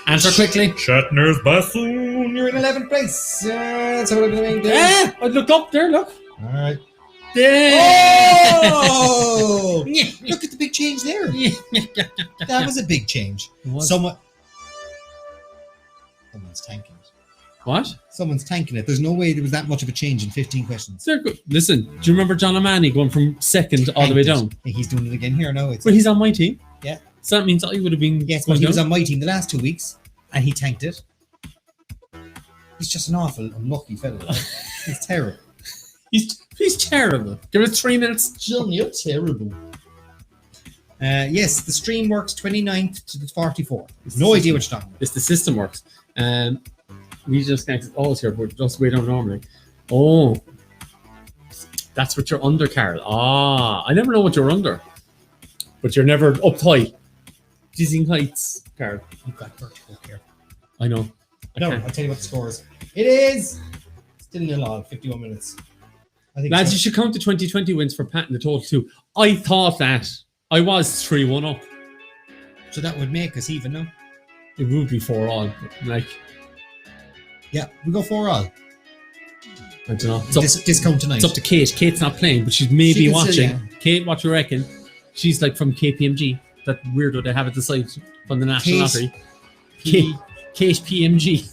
Answer quickly. Shatner's bassoon. You're in 11th place. That's what I'm going to do. I look up there, look. All right. There. Oh! Look at the big change there. That was a big change. Someone's tanking it. What? Someone's tanking it. There's no way there was that much of a change in 15 questions. They're good. Listen, do you remember John O'Mahony going from second all the way down? He's doing it again here now. Well, he's on my team. Yeah. So that means I would have been. Yes, but he was on my team the last 2 weeks, and he tanked it. He's just an awful, unlucky fellow. He's terrible. He's terrible. Give us 3 minutes. John, you're terrible. Yes, the stream works 29th to the 44th. No idea what you're talking about. It's the system works. We just can't always here, but just way down normally. Oh, that's what you're under, Carol. I never know what you're under, but you're never up high. Dizzying heights, Carol. You've got vertigo here. I know. No, I'll tell you what the score is. It is still nil all, 51 minutes. I think Lads, so. you should count the 2020 wins for Pat in the total too. I thought that. I was 3-1 up. So that would make us even now. It would be 4-all. Like, yeah, we go 4-all. I don't know. It's up, Discount tonight. it's up to Kate. Kate's not playing, but she's maybe She can watching. still, yeah. Kate, what you reckon? She's like from KPMG. That weirdo they have at the site from the National Lottery. Kate PMG.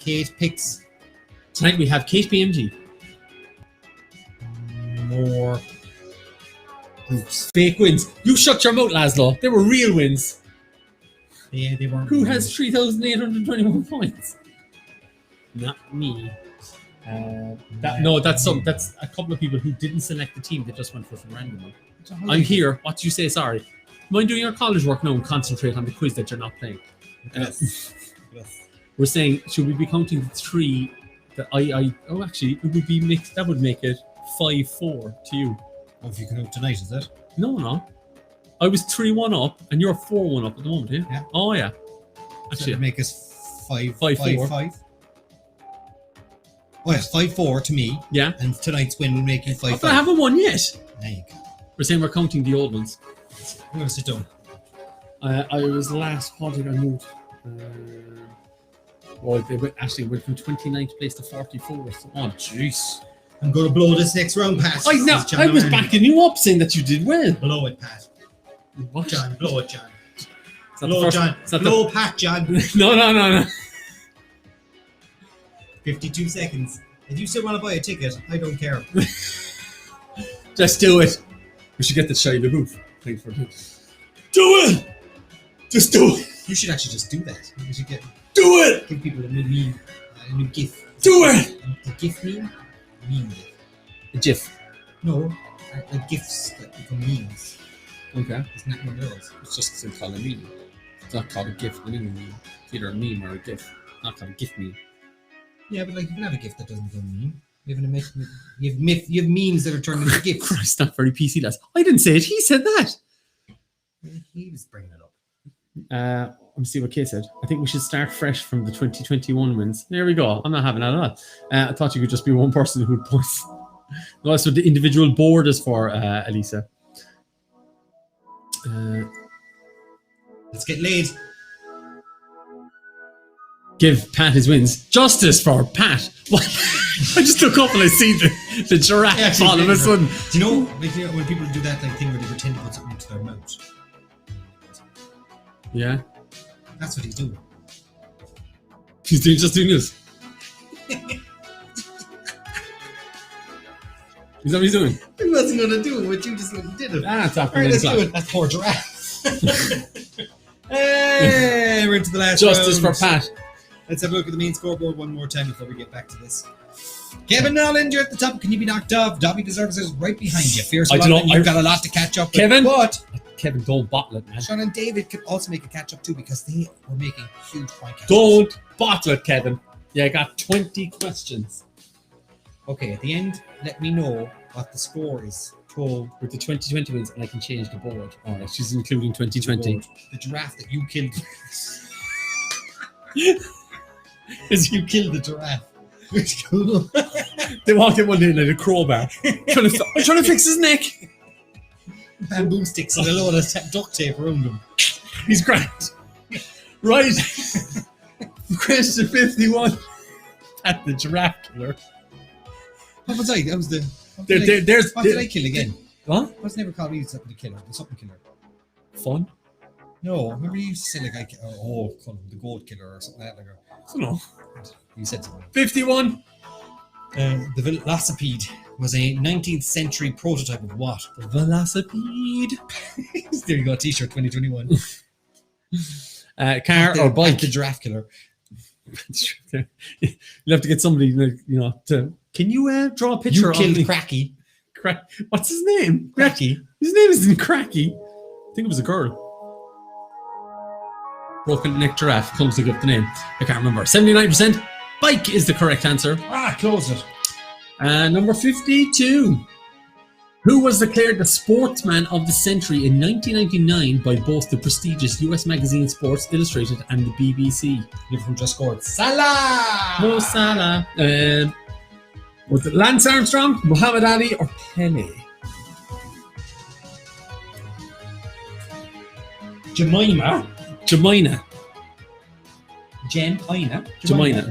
Kate picks Tonight we have Kate PMG. more groups. Fake wins. You shut your mouth, Laszlo. They were real wins. Yeah, they weren't. Who has 3,821 points? Not me. That's a couple of people who didn't select the team. They just went for some random one. I'm here. What do you say? Sorry. Mind doing your college work now and concentrate on the quiz that you're not playing. Yes. We're saying, should we be counting the 3 that actually it would be mixed. That would make it 5-4 to you. Oh, if you can hope tonight, is it? No. I was 3-1 up and you're 4-1 up at the moment, yeah? Yeah. Oh yeah. So Actually, it'd make us 5-4. 5-4. Oh yeah, 5-4 to me. yeah. And tonight's win will make you 5-5. But I haven't won yet. There you go. We're saying we're counting the old ones. I'm going to sit down. I was last. What did I move? Well, they went from 29th place to 44th. Oh, jeez. I'm going to blow this next round, Pat. I was backing you up, saying that you did well. Blow it, Pat. What? John, blow it, John. It's not Blow the it, first- John. it's not Blow Pat, John. No. 52 seconds. If you still want to buy a ticket, I don't care. Just do it. We should get the Shia LaBeouf thing for it. Do it. Just do it. You should actually just do that. You should give Do people a new meme, a new GIF. Do it. A GIF meme? Meme GIF. A GIF. No, a GIFs that become memes. Okay. Isn't that one of those? It's just called a meme. It's not called a GIF. It's either a meme or a GIF. Not called a GIF meme. Yeah, but like you can have a GIF that doesn't become a meme. You have memes that are turned into GIFs. Christ, not very PC, lads. I didn't say it. He said that. He was bringing it up. Let me see what Kay said. I think we should start fresh from the 2021 wins. There we go. I'm not having that at all. I thought you could just be one person who'd points. No, that's what the individual board is for, Elisa. Let's get laid. Give Pat his wins. Justice for Pat. What? I just look up and I see the giraffe all of a sudden. Do you know when people do that thing where they pretend to put something into their mouth? Yeah. That's what he's doing. He's just doing this. Is that what he's doing? He wasn't going to do it, but you just did it. It's after All right, 9 let's do o'clock. it. That's poor giraffe. Hey, we're into the last Justice round. for Pat. Let's have a look at the main scoreboard one more time before we get back to this. Kevin Nolan, you're at the top. Can you be knocked off? Dobby deserves is right behind you. Fierce I don't London, know. you've got a lot to catch up with. Kevin? But Kevin, don't bottle it, man. Sean and David could also make a catch up too because they were making huge point catch-ups. Don't bottle it, Kevin. Yeah, I got 20 questions. Okay, at the end, let me know what the score is. With the 2020 wins, and I can change the board. All right, she's including 2020. The giraffe that you killed. Because you killed The giraffe. Which cool. They walked in one day like a crowbar. I'm trying to fix his neck. Bamboo sticks and a load of duct tape around him. He's grand. Right. Question 51. At the giraffe killer. What was I? That was the. What There- did, there- I, there's- what did I kill again? What? What's never called me something killer? The something killer. Fun? No, remember you used to say like Colm, the gold killer or something like that. I don't know. You said something. 51. The velocipede was a 19th century prototype of what? Velocipede. There you go, T-shirt 2021. Car or bike? The giraffe killer. You'll have to get somebody, to. Can you draw a picture You of killed me? Cracky. What's his name? Cracky. His name isn't Cracky. I think it was a girl. Broken neck giraffe. Comes to give the name. I can't remember. 79%. Bike is the correct answer. Close it. Number 52. Who was declared the sportsman of the century in 1999 by both the prestigious US magazine Sports Illustrated and the BBC? Liverpool just scored. Salah! Mo Salah. Was it Lance Armstrong, Muhammad Ali, or Pele? Jemima. Jemina. Jemina.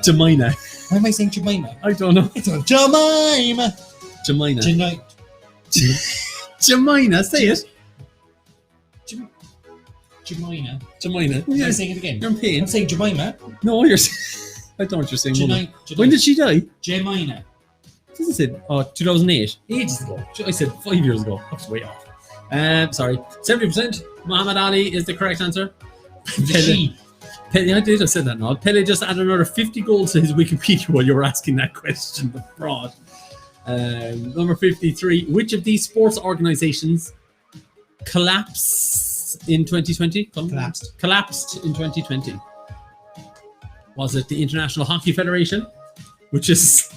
Jemina. Why am I saying Jemima? I don't know. It's a Jemima. Jemina. Tonight. Jemina. Say it. Jemina. Jemina. I'm Yes. saying it again. You're in pain. I'm saying Jemima. No, you're. I don't know what you're saying. woman. Tonight. When did she die? Jemina. It doesn't say. 2008. Ages ago. I said 5 years ago. That's way off. Sorry. 70%. Muhammad Ali is the correct answer. She. Pele, I did. I said that now. Pele just added another 50 goals to his Wikipedia while you were asking that question. The fraud. Number 53. Which of these sports organizations collapsed in 2020? Collapsed in 2020. Was it the International Hockey Federation, which is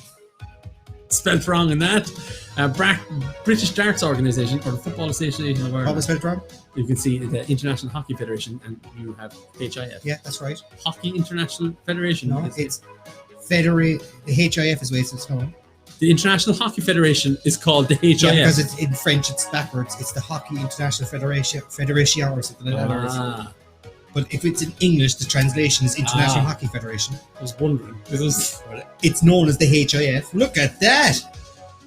spelled wrong in that? British Darts Organisation or the Football Association of What Ireland? was spelled wrong? You can see the International Hockey Federation, and you have HIF. Yeah, that's right. Hockey International Federation. No, it's the HIF is the way it's known. The International Hockey Federation is called the HIF. Yeah, because it's in French, it's backwards. It's the Hockey International Federation or something like that. Ah, But if it's in English, the translation is International Ah. Hockey Federation. I was wondering. It's known as the HIF. Look at that!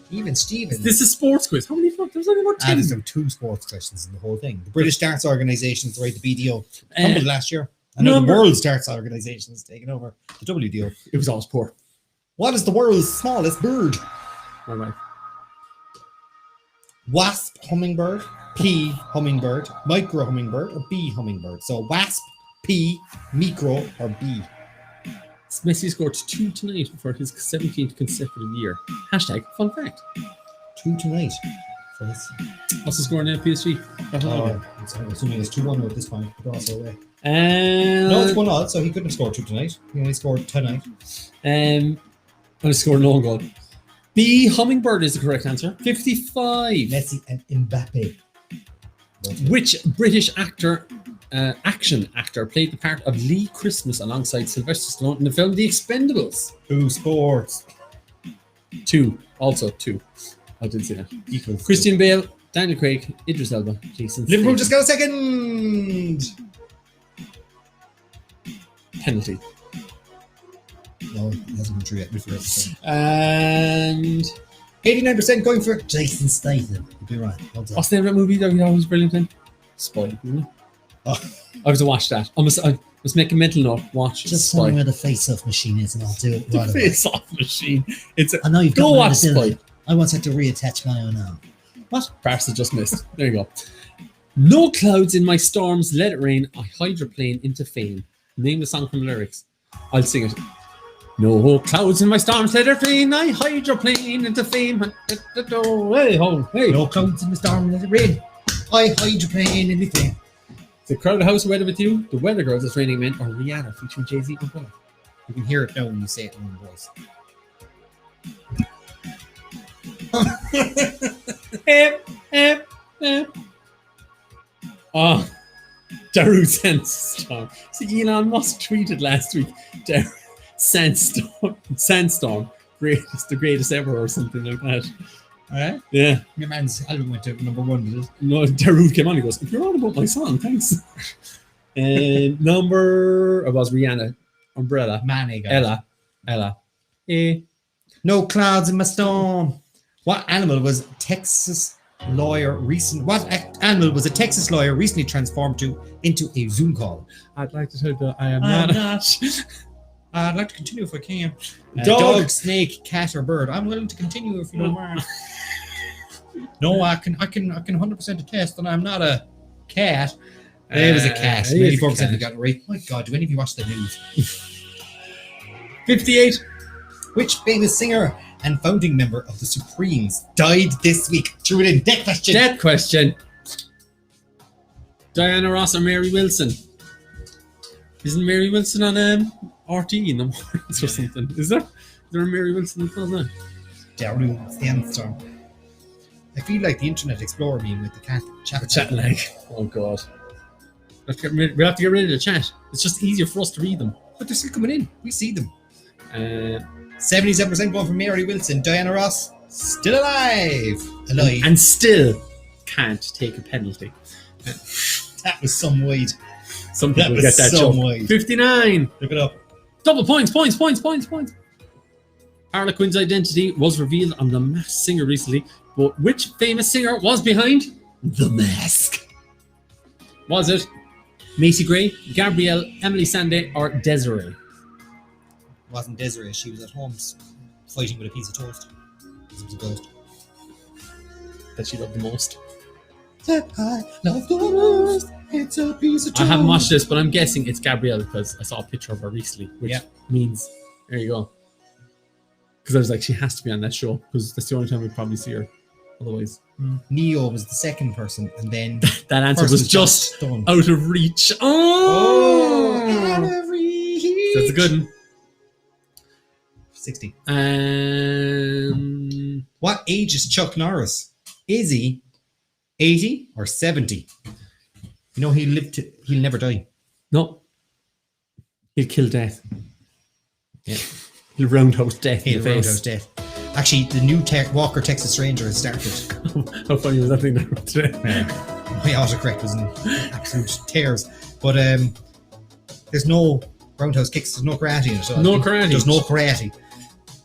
Even Stephen. This is sports quiz. How many? There's only about 10. There's 2 sports questions in the whole thing. The British Darts Organisation is right, the BDO. Uh, Humbled last year. I know the number- World's Darts Organisation has taken over the WDO. It was always poor. What is the world's smallest bird? Right. Wasp hummingbird, pea hummingbird, micro hummingbird, or bee hummingbird. So wasp, pea, micro, or bee. Messi scored 2 tonight for his 17th consecutive year. Hashtag fun fact. 2 tonight. For this. What's the score now, PSG? I'm assuming it's 2-1 at this point. But also away. No, No, it's 1-0, so he couldn't have scored 2 tonight. He only scored tonight. I scored no goal. B hummingbird is the correct answer. 55. Messi and Mbappe. Which British action actor played the part of Lee Christmas alongside Sylvester Stallone in the film The Expendables? 2 sports. 2. Also 2. I didn't see that. Equals Christian Bale, Daniel Craig, Idris Elba, Jason Liverpool Statham. just got a second. Penalty. No, it hasn't been true yet. Before episode. And 89% going for Jason Statham. You'd be right. Well done. what's the name of that movie that was brilliant in? Spoiled, isn't it? Oh. I was to watch that. Let's make a mental note. Watch Just Spy. tell me where the face-off machine is and I'll do it The right away. face-off machine. It's a I know you've got go one watch to do Spy. it. I once had to reattach my own arm. What? Parcel just missed. There you go. No clouds in my storms, let it rain. I hydroplane into fame. Name the song from the lyrics. I'll sing it. No clouds in my storms, let it rain. I hydroplane into fame. Hey ho, hey. No clouds in the storm, let it rain. I hydroplane in the thing. The crowded house weather with you. The weather girls is raining men. Or Rihanna featuring Jay-Z and Bono. You can hear it now when you say it in one voice. Oh, Daru Sandstorm. See, Elon Musk tweeted last week, Daru Sandstorm, the greatest ever, or something like that. Alright? Yeah. Your man's album went to #1, did it? No, Daru came on. He goes, "If you're on about my song, thanks." And number it was Rihanna, Umbrella, Mane got it. Ella. No clouds in my storm. What animal was a Texas lawyer recently transformed into a Zoom call? I'd like to tell you that I am I'm not. not. I'd like to continue if I can. Dog. Snake, cat, or bird. I'm willing to continue if you don't mind. No, I can 100% attest that I'm not a cat. It was a cat. It is a 94% cat. got it right. My God, do any of you watch the news? 58. Which famous singer and founding member of the Supremes died this week? Threw it in. Death question. Death question. Diana Ross or Mary Wilson? Isn't Mary Wilson on RT in the mornings or something? Is there? Is there a Mary Wilson that does that? Daru Sandstorm. I feel like the Internet Explorer meme with the cat Chat leg. Oh god. We have to get rid of the chat. It's just easier for us to read them. But they're still coming in. We see them. 77% going for Mary Wilson. Diana Ross, still alive. Alive. And still can't take a penalty. That was some wide. Some That people was get that so joke. wide. 59. Look it up. Double points. Harlequin's identity was revealed on The Masked Singer recently, but which famous singer was behind The Mask? Was it Macy Gray, Gabrielle, Emily Sandé, or Desiree? It wasn't Desiree. She was at home fighting with a piece of toast. It was a ghost. That she loved the most. That I love the most. It's a piece of toast. I haven't watched this, but I'm guessing it's Gabrielle because I saw a picture of her recently, which Yeah. means there you go. Because I was like, she has to be on that show because that's the only time we probably see her. Otherwise, Neo was the second person, and then that answer was just done. out of reach. Out of reach. That's a good one. 60. What? What age is Chuck Norris? Is he 80 or 70? You know he'll never die. No. He'll kill death. Yeah. He'll roundhouse death in He'll the roundhouse face. death. Actually, the new Walker Texas Ranger has started. How funny was that thing there today? My autocorrect was in absolute tears. But there's no roundhouse kicks. There's no karate in it. So No karate. There's no karate.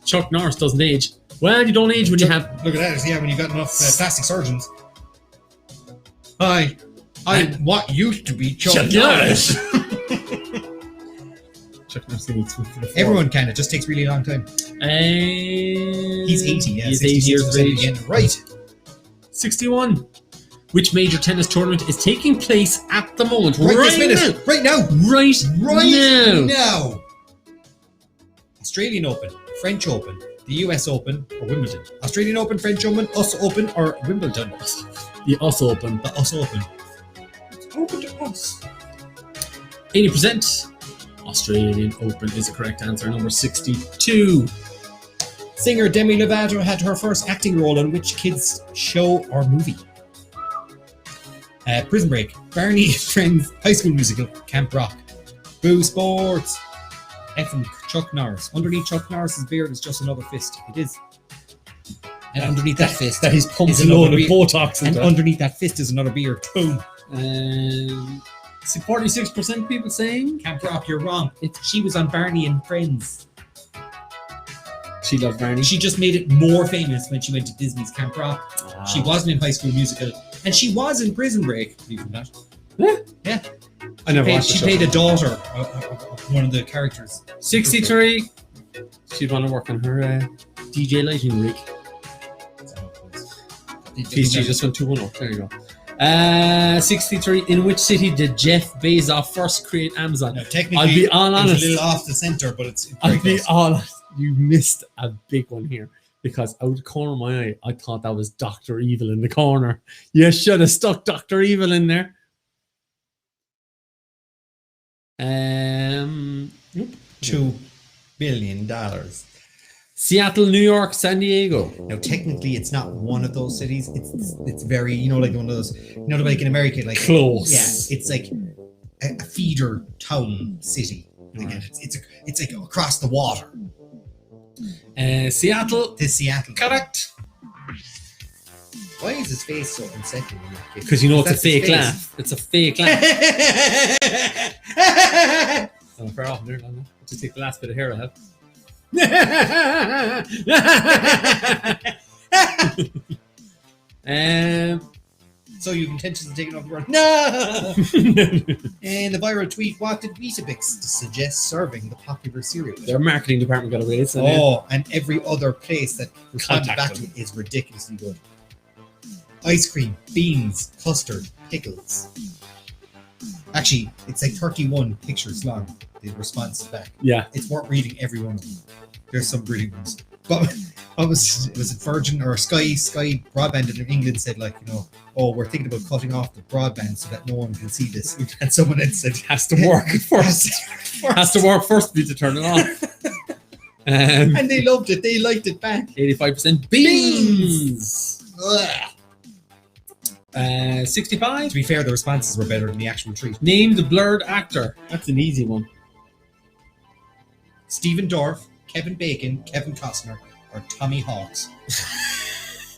Chuck Norris doesn't age. Well, you don't age when you have... Look at that. Yeah, when you've got enough plastic surgeons. What used to be Chuck Norris. Chuck Norris needs to be Everyone can. It just takes really long time. He's 80. Yeah, He's 80 years of 66% age. again. Right. 61. Which major tennis tournament is taking place at the moment? Right this minute. now. Right now. Right now. now. Australian Open, French Open, the US Open, or Wimbledon. Australian Open, French Open, US Open, or Wimbledon. The US Open. The US Open. It's open to us. 80%. Australian Open is the correct answer. Number 62. Singer Demi Lovato had her first acting role in which kids' show or movie? Prison Break, Barney Friends, High School Musical, Camp Rock, Boo Sports, F&, Chuck Norris. Underneath Chuck Norris's beard is just another fist. It is. And underneath that fist That is pumped is a load another of beard. Botox And into it. underneath that fist is another beard. Boom. 46% people saying Camp Rock, you're wrong. She was on Barney and Friends. she loved Barney. She just made it more famous when she went to Disney's Camp Rock. Wow. She wasn't in High School Musical. And she was in Prison Break, believe it or not. Yeah. I never watched She the played show. a daughter of one of the characters. 63. She'd want to work on her DJ lighting rig. PSG just went 2-1 up. There you go. 63. In which city did Jeff Bezos first create Amazon? No, technically, I'll be all it was honest. a little off the center, but it's very I'll be close. honest. You missed a big one here because out of the corner of my eye, I thought that was Dr. Evil in the corner. You should have stuck Dr. Evil in there. Nope. $2 billion. Seattle, New York, San Diego. Now, technically, it's not one of those cities. It's very, like one of those, like in America, like Close. Yeah, it's like a feeder town city. Again, it's like across the water. Seattle. This Seattle. Correct. Why is his face so unsettling? Because you know it's a That's his fake face. laugh. It's a fake laugh. Oh, fair off there, Lana. Just take the last bit of hair I have. So you've intentionally taken off the word no. And the viral tweet: what did Weetabix suggest serving the popular cereal? Their marketing department got away. So And every other place that responded Contact back to it is ridiculously good. Ice cream, beans, custard, pickles. Actually, it's like 31 pictures long. The responses back. yeah. It's worth reading every one of them. There's some brilliant ones. But was it Virgin or Sky Broadband in England said, like, we're thinking about cutting off the broadband so that no one can see this. And someone had said, Has to work first. Has to work first to turn it off. And they loved it. They liked it back. 85% beans. Ugh. 65. To be fair, the responses were better than the actual treat. Name the blurred actor. That's an easy one. Stephen Dorff, Kevin Bacon, Kevin Costner, or Tommy Hawks.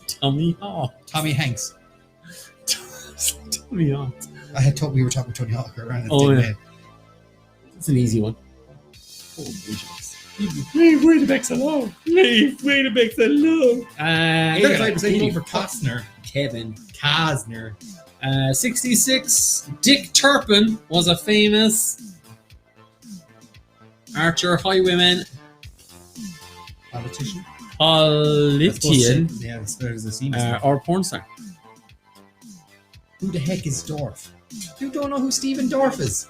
Tommy Hawk. Tommy Hanks. Tommy Hawk. I had thought we were talking Tony Hawk around. Oh, yeah. It's an easy one. Leave Weetabix alone. Leave Weetabix alone. 85% vote for Costner. Kevin. Costner. 66. Dick Turpin was a famous archer, highwayman, Politician. politician, Yeah, as far as the scene. or porn star. Who the heck is Dorff? You don't know who Stephen Dorff is?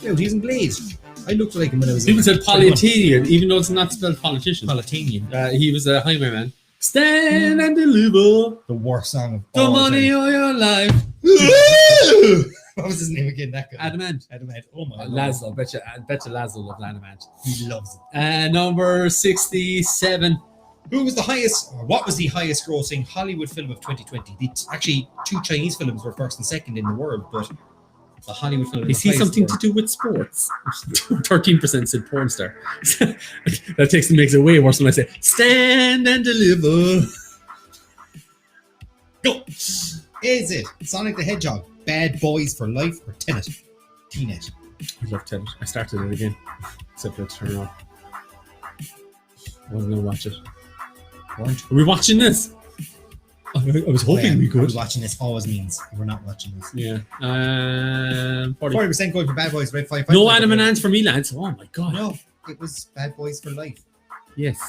Dude, he's in Blade. I looked like him when I was. People said politician, even though it's not spelled politician. Politician. He was a highwayman. Stand and deliver The worst song of the all money time. of your life. What was his name again? That guy. Adamant. Adamant. Oh my God. Laszlo. I bet you Laszlo loved Adamant. He loves it. Number 67. Who was the highest, or what was the highest grossing Hollywood film of 2020? Actually, 2 Chinese films were first and second in the world, but the Hollywood film. Is he something to do with sports? 13% said porn star. That makes it way worse when I say stand and deliver. Go. Is it Sonic the Hedgehog, Bad Boys for Life, or Tenet? Tenet. I love Tenet. I started it again, except for it turned off. I wasn't gonna watch it. Weren't Are we watching this? I was hoping we could. Watching this always means we're not watching this. Yeah. 40. 40% going for Bad Boys, Red 5. No Adam and Ants for me, lads. Oh my god. No, it was Bad Boys for Life. Yes.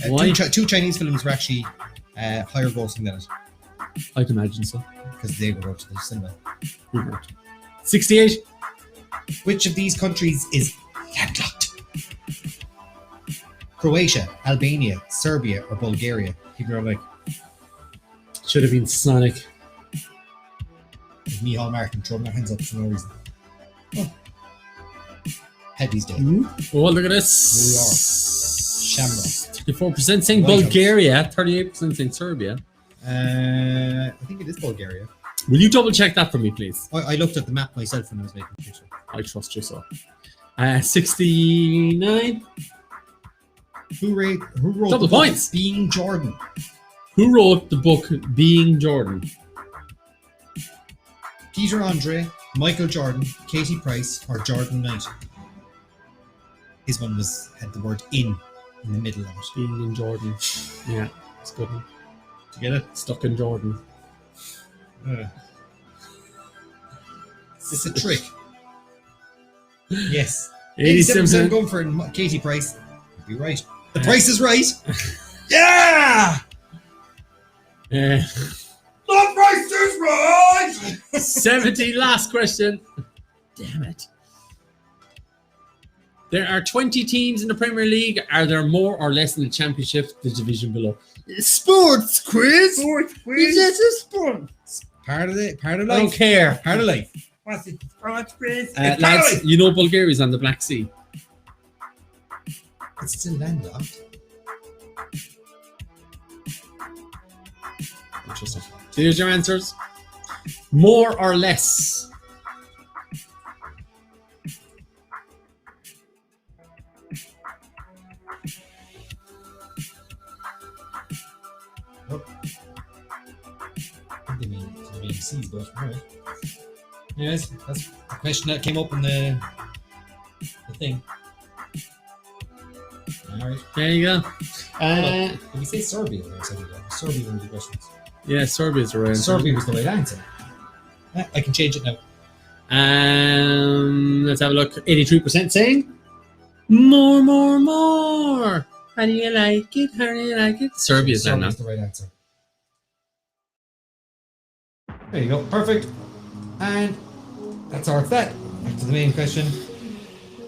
Why? Two Chinese films were actually higher grossing than it I'd imagine so. because they were out to the cinema. 68. Which of these countries is landlocked? Croatia, Albania, Serbia, or Bulgaria? People are like, Should have been Sonic. me, Hallmark, and throwing their hands up for no reason. Oh. Headies Day. Oh, look at this. Shamrock. 34% saying White House. Bulgaria, 38% saying Serbia. I think it is Bulgaria. Will you double check that for me, please? I looked at the map myself when I was making the picture. I trust you so. 69. Who wrote Double the book points. Being Jordan? Who wrote the book Being Jordan? Peter Andre, Michael Jordan, Katie Price, or Jordan Knight? His one had the word in the middle of it. Being in Jordan. Yeah, it's good. Do you get it? Stuck in Jordan. Is this a trick? Yes. 87%. 87% going for Katie Price. You'd be right. The price is right. Yeah! The price is right! 70, last question. Damn it. There are 20 teams in the Premier League. Are there more or less in the Championship, the division below? Sports quiz. Sports It's a sport. Part of life. I don't care. Part of life. What's it? Sports quiz. Lads, you know Bulgaria's on the Black Sea. It's still landlocked. Interesting. So here's your answers. More or less. I think they mean seas, but alright. Yes, that's the question that came up in the thing. Alright. There you go. Did we say Serbia or something? Serbia was the questions. Yeah, Serbia's around. Serbia was the right answer. I can change it now. Let's have a look. 83% saying more, more, more. How do you like it? How do you like it? Serbia's there now. Serbia's the right answer. There you go. Perfect. And that's our that. Back to the main question.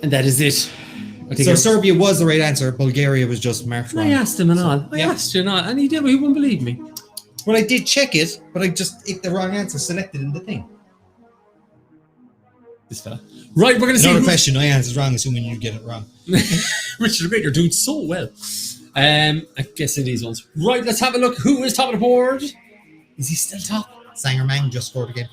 And that is it. I think So Serbia was the right answer. Bulgaria was just marked wrong. I asked him and all. I yeah. asked you and all. And he did, but he wouldn't believe me. Well, I did check it, but I just hit the wrong answer selected in the thing. This fella. Right, we're going to see. Another question I answered wrong, assuming you get it wrong. Richard Great, you're doing so well. I guess in these ones. Right, let's have a look. Who is top of the board? Is he still top? Sanger Mang just scored again.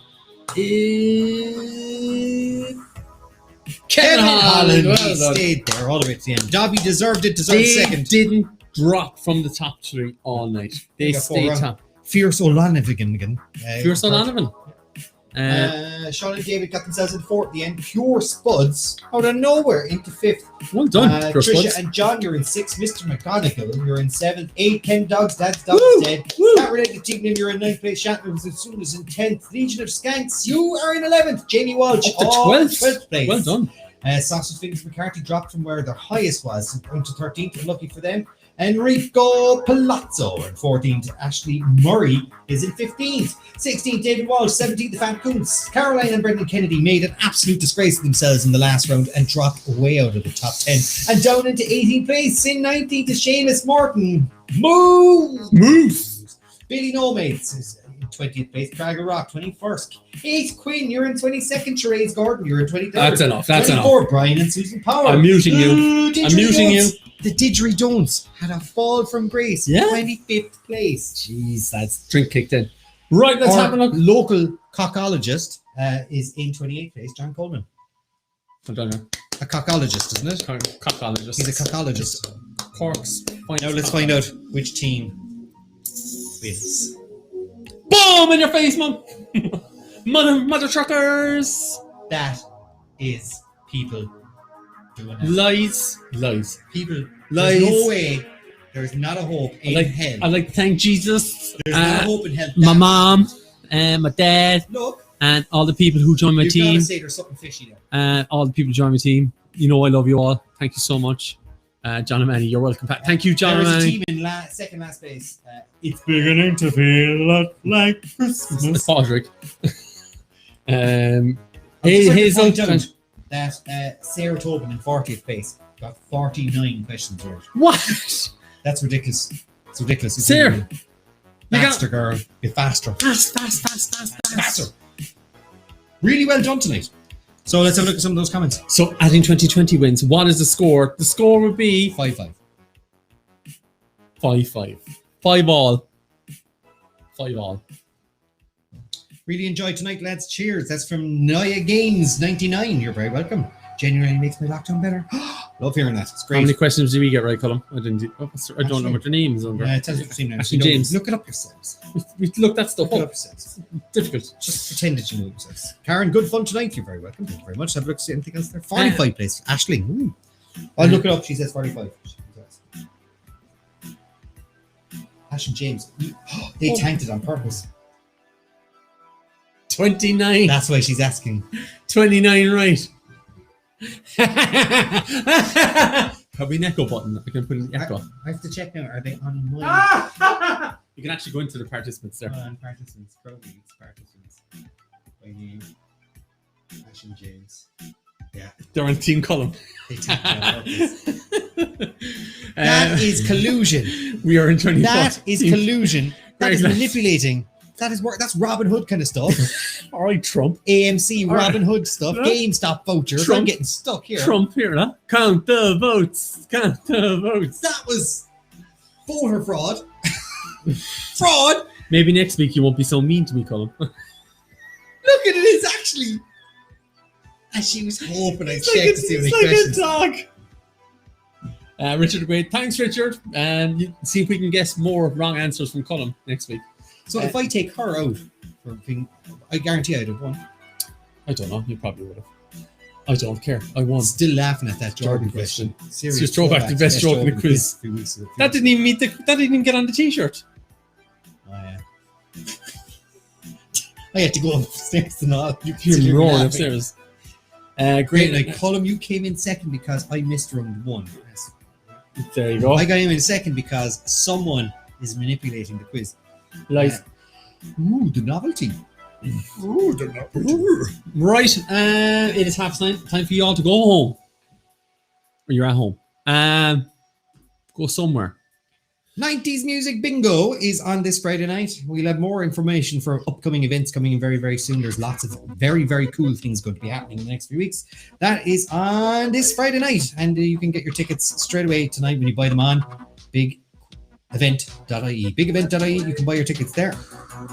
Kevin Holland. Well He done. stayed there all the way to the end. Dobby deserved it. Deserved They second. didn't drop from the top three all night. They got four stayed wrong. top. Fierce O'Lanigan. Pure O'Donovan. Sean and David got themselves in fourth at the end. Pure Spuds out of nowhere into fifth. Well done, Pure Trisha Spuds. and John, you're in sixth. Mr. McGonagall, you're in seventh. 8 Ken Dogs, Dad's Dogs Woo! dead. Woo! Cat Related Tegan, you're in ninth place. Shatner was as soon as in 10th. Legion of Skanks, you are in 11th. Jamie Walsh, Up to 12th. place. Well done. Sausage Fingers McCarthy dropped from where their highest was down to 13th. Lucky for them. Enrico Palazzo in 14th. Ashley Murray is in 15th. 16th, David Walsh. 17th, the Fat Coons. Caroline and Brendan Kennedy made an absolute disgrace of themselves in the last round and dropped way out of the top 10. And down into 18th place in 19th is Seamus Morton. Move! Billy Nomates is in 20th place. Craggle Rock, 21st. 8th, Quinn, you're in 22nd. Therese Gordon, you're in 23rd. That's enough. That's 24th, enough. Brian and Susan Power. I'm muting you. I'm muting you. The Didgeridon'ts had a fall from grace. Yeah. 25th place. Jeez, that's drink kicked in. Right, let's Our have a look. local cockologist is in 28th place, John Coleman. Well done, yeah. A cockologist, isn't it? Cockologist. He's a cockologist. Corks. Now let's find out which team wins. Boom in your face, mum. Mother truckers. That is people doing it. Lies. People, Lies. there's no way, there's not a hope in hell. I'd like to thank Jesus, There's not a hope in hell. my mom, and my dad, Look, and all the people who joined my you've team. got to say there's something fishy there. All the people who joined my team. You know I love you all. Thank you so much. John and Manny, you're welcome back. Thank you, John and There's a Manny. team in second last place. It's beginning to feel a lot like Christmas. Patrick. I'd Hazel. like to point out that Sarah Tobin in 40th place got 49 questions right. What? That's ridiculous. It's ridiculous. It's Sarah, unreal. Faster, girl. Get faster. Faster. Really well done tonight. So let's have a look at some of those comments. So adding 2020 wins. What is the score? The score would be 5-5. 5-5. 5 all. 5 all. Really enjoyed tonight, lads. Cheers. That's from Naya Games 99. You're very welcome. Genuinely makes my lockdown better. Love hearing that. It's How great. many questions did we get right, Colm? I don't know what your name is under. Yeah, it tells you the team names. Ashley You know, James. Look it up yourselves. We looked that stuff Look it up. up yourselves. Difficult. Just pretend that you know yourselves. Karen, good fun tonight. You're very welcome. Thank you very much. Have a look. See anything else there? 45 place. Ashley. Ooh. I'll look it up. She says 45. Ash and James. They tanked it on purpose. 29. That's why she's asking. 29 right. Probably an echo button. I can put an echo. I have to check now. Are they on my You can actually go into the participants there. on participants? Probably it's participants. By name. Ash and James. Yeah. They're on Team Colm. They take that out. That is collusion. We are in 25. That is collusion. That is Very nice. manipulating. That's Robin Hood kind of stuff. All right, Trump. AMC All right. Robin Hood stuff. Yeah. GameStop vouchers. I'm Trump. getting stuck here. Trump here, huh? Count the votes. Count the votes. That was voter fraud. Fraud. Maybe next week you won't be so mean to me, Colm. Look at it. It's actually. And she was hoping I'd check to see what questions. dog. Richard Wade, thanks, Richard. See if we can guess more wrong answers from Colm next week. So if I take her out for being, I guarantee I'd have won. I don't know. You probably would have. I don't care. I won. Still laughing at that Jordan Jordan question. Serious Just throw back the best joke in the quiz. A few weeks ago. That didn't even meet the. That didn't even get on the T-shirt. Oh, yeah. I had to go upstairs and all. You Hear me roaring upstairs. Great. Great. Like Colm, you came in second because I missed round one. There you go. I got him in second because someone is manipulating the quiz. Lies. Ooh, the novelty. Right. It is 9:30. Time for you all to go home. Or you're at home. Go somewhere. 90s Music Bingo is on this Friday night. We'll have more information for upcoming events coming in very, very soon. There's lots of very, very cool things going to be happening in the next few weeks. That is on this Friday night. And you can get your tickets straight away tonight when you buy them on bigevent.ie. Bigevent.ie, you can buy your tickets there.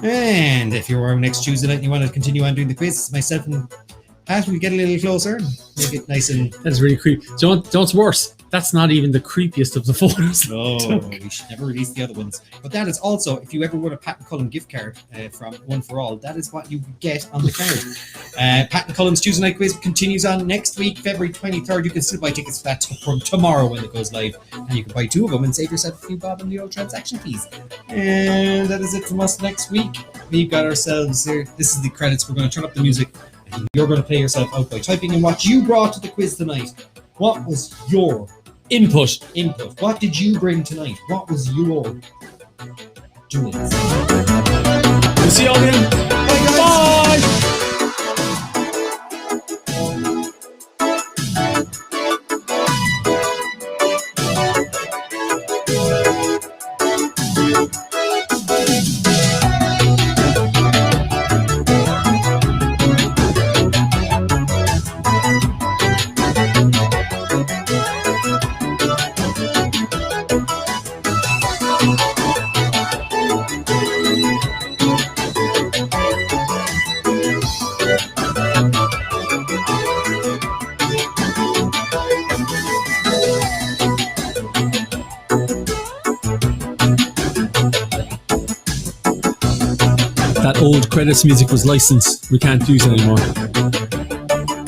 And if you're next Tuesday night and you want to continue on doing the quiz, myself and Pat will get a little closer, make it nice and... That's really creepy. Do you know what's worse? That's not even the creepiest of the photos. No, we should never release the other ones. But that is also, if you ever won a Pat and Colm gift card from One for All, that is what you get on the card. Pat and Colm's Tuesday night quiz continues on next week, February 23rd. You can still buy tickets for that from tomorrow when it goes live. And you can buy two of them and save yourself a few bob on the old transaction fees. And that is it from us next week. We've got ourselves here. This is the credits. We're going to turn up the music. And you're going to play yourself out by typing in what you brought to the quiz tonight. What was your Input. What did you bring tonight? What was your doing? We'll see you all again. Bye, guys. Bye. That old credits music was licensed. We can't use it anymore.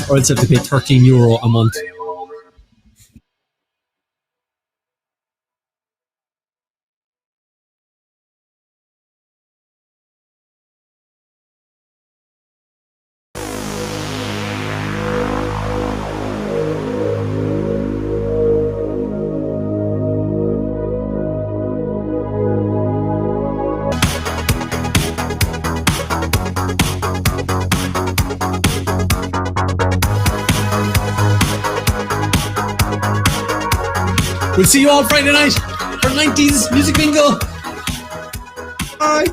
Or else have to pay €13 a month. We'll see you all Friday night for 90s Music Bingo. Bye.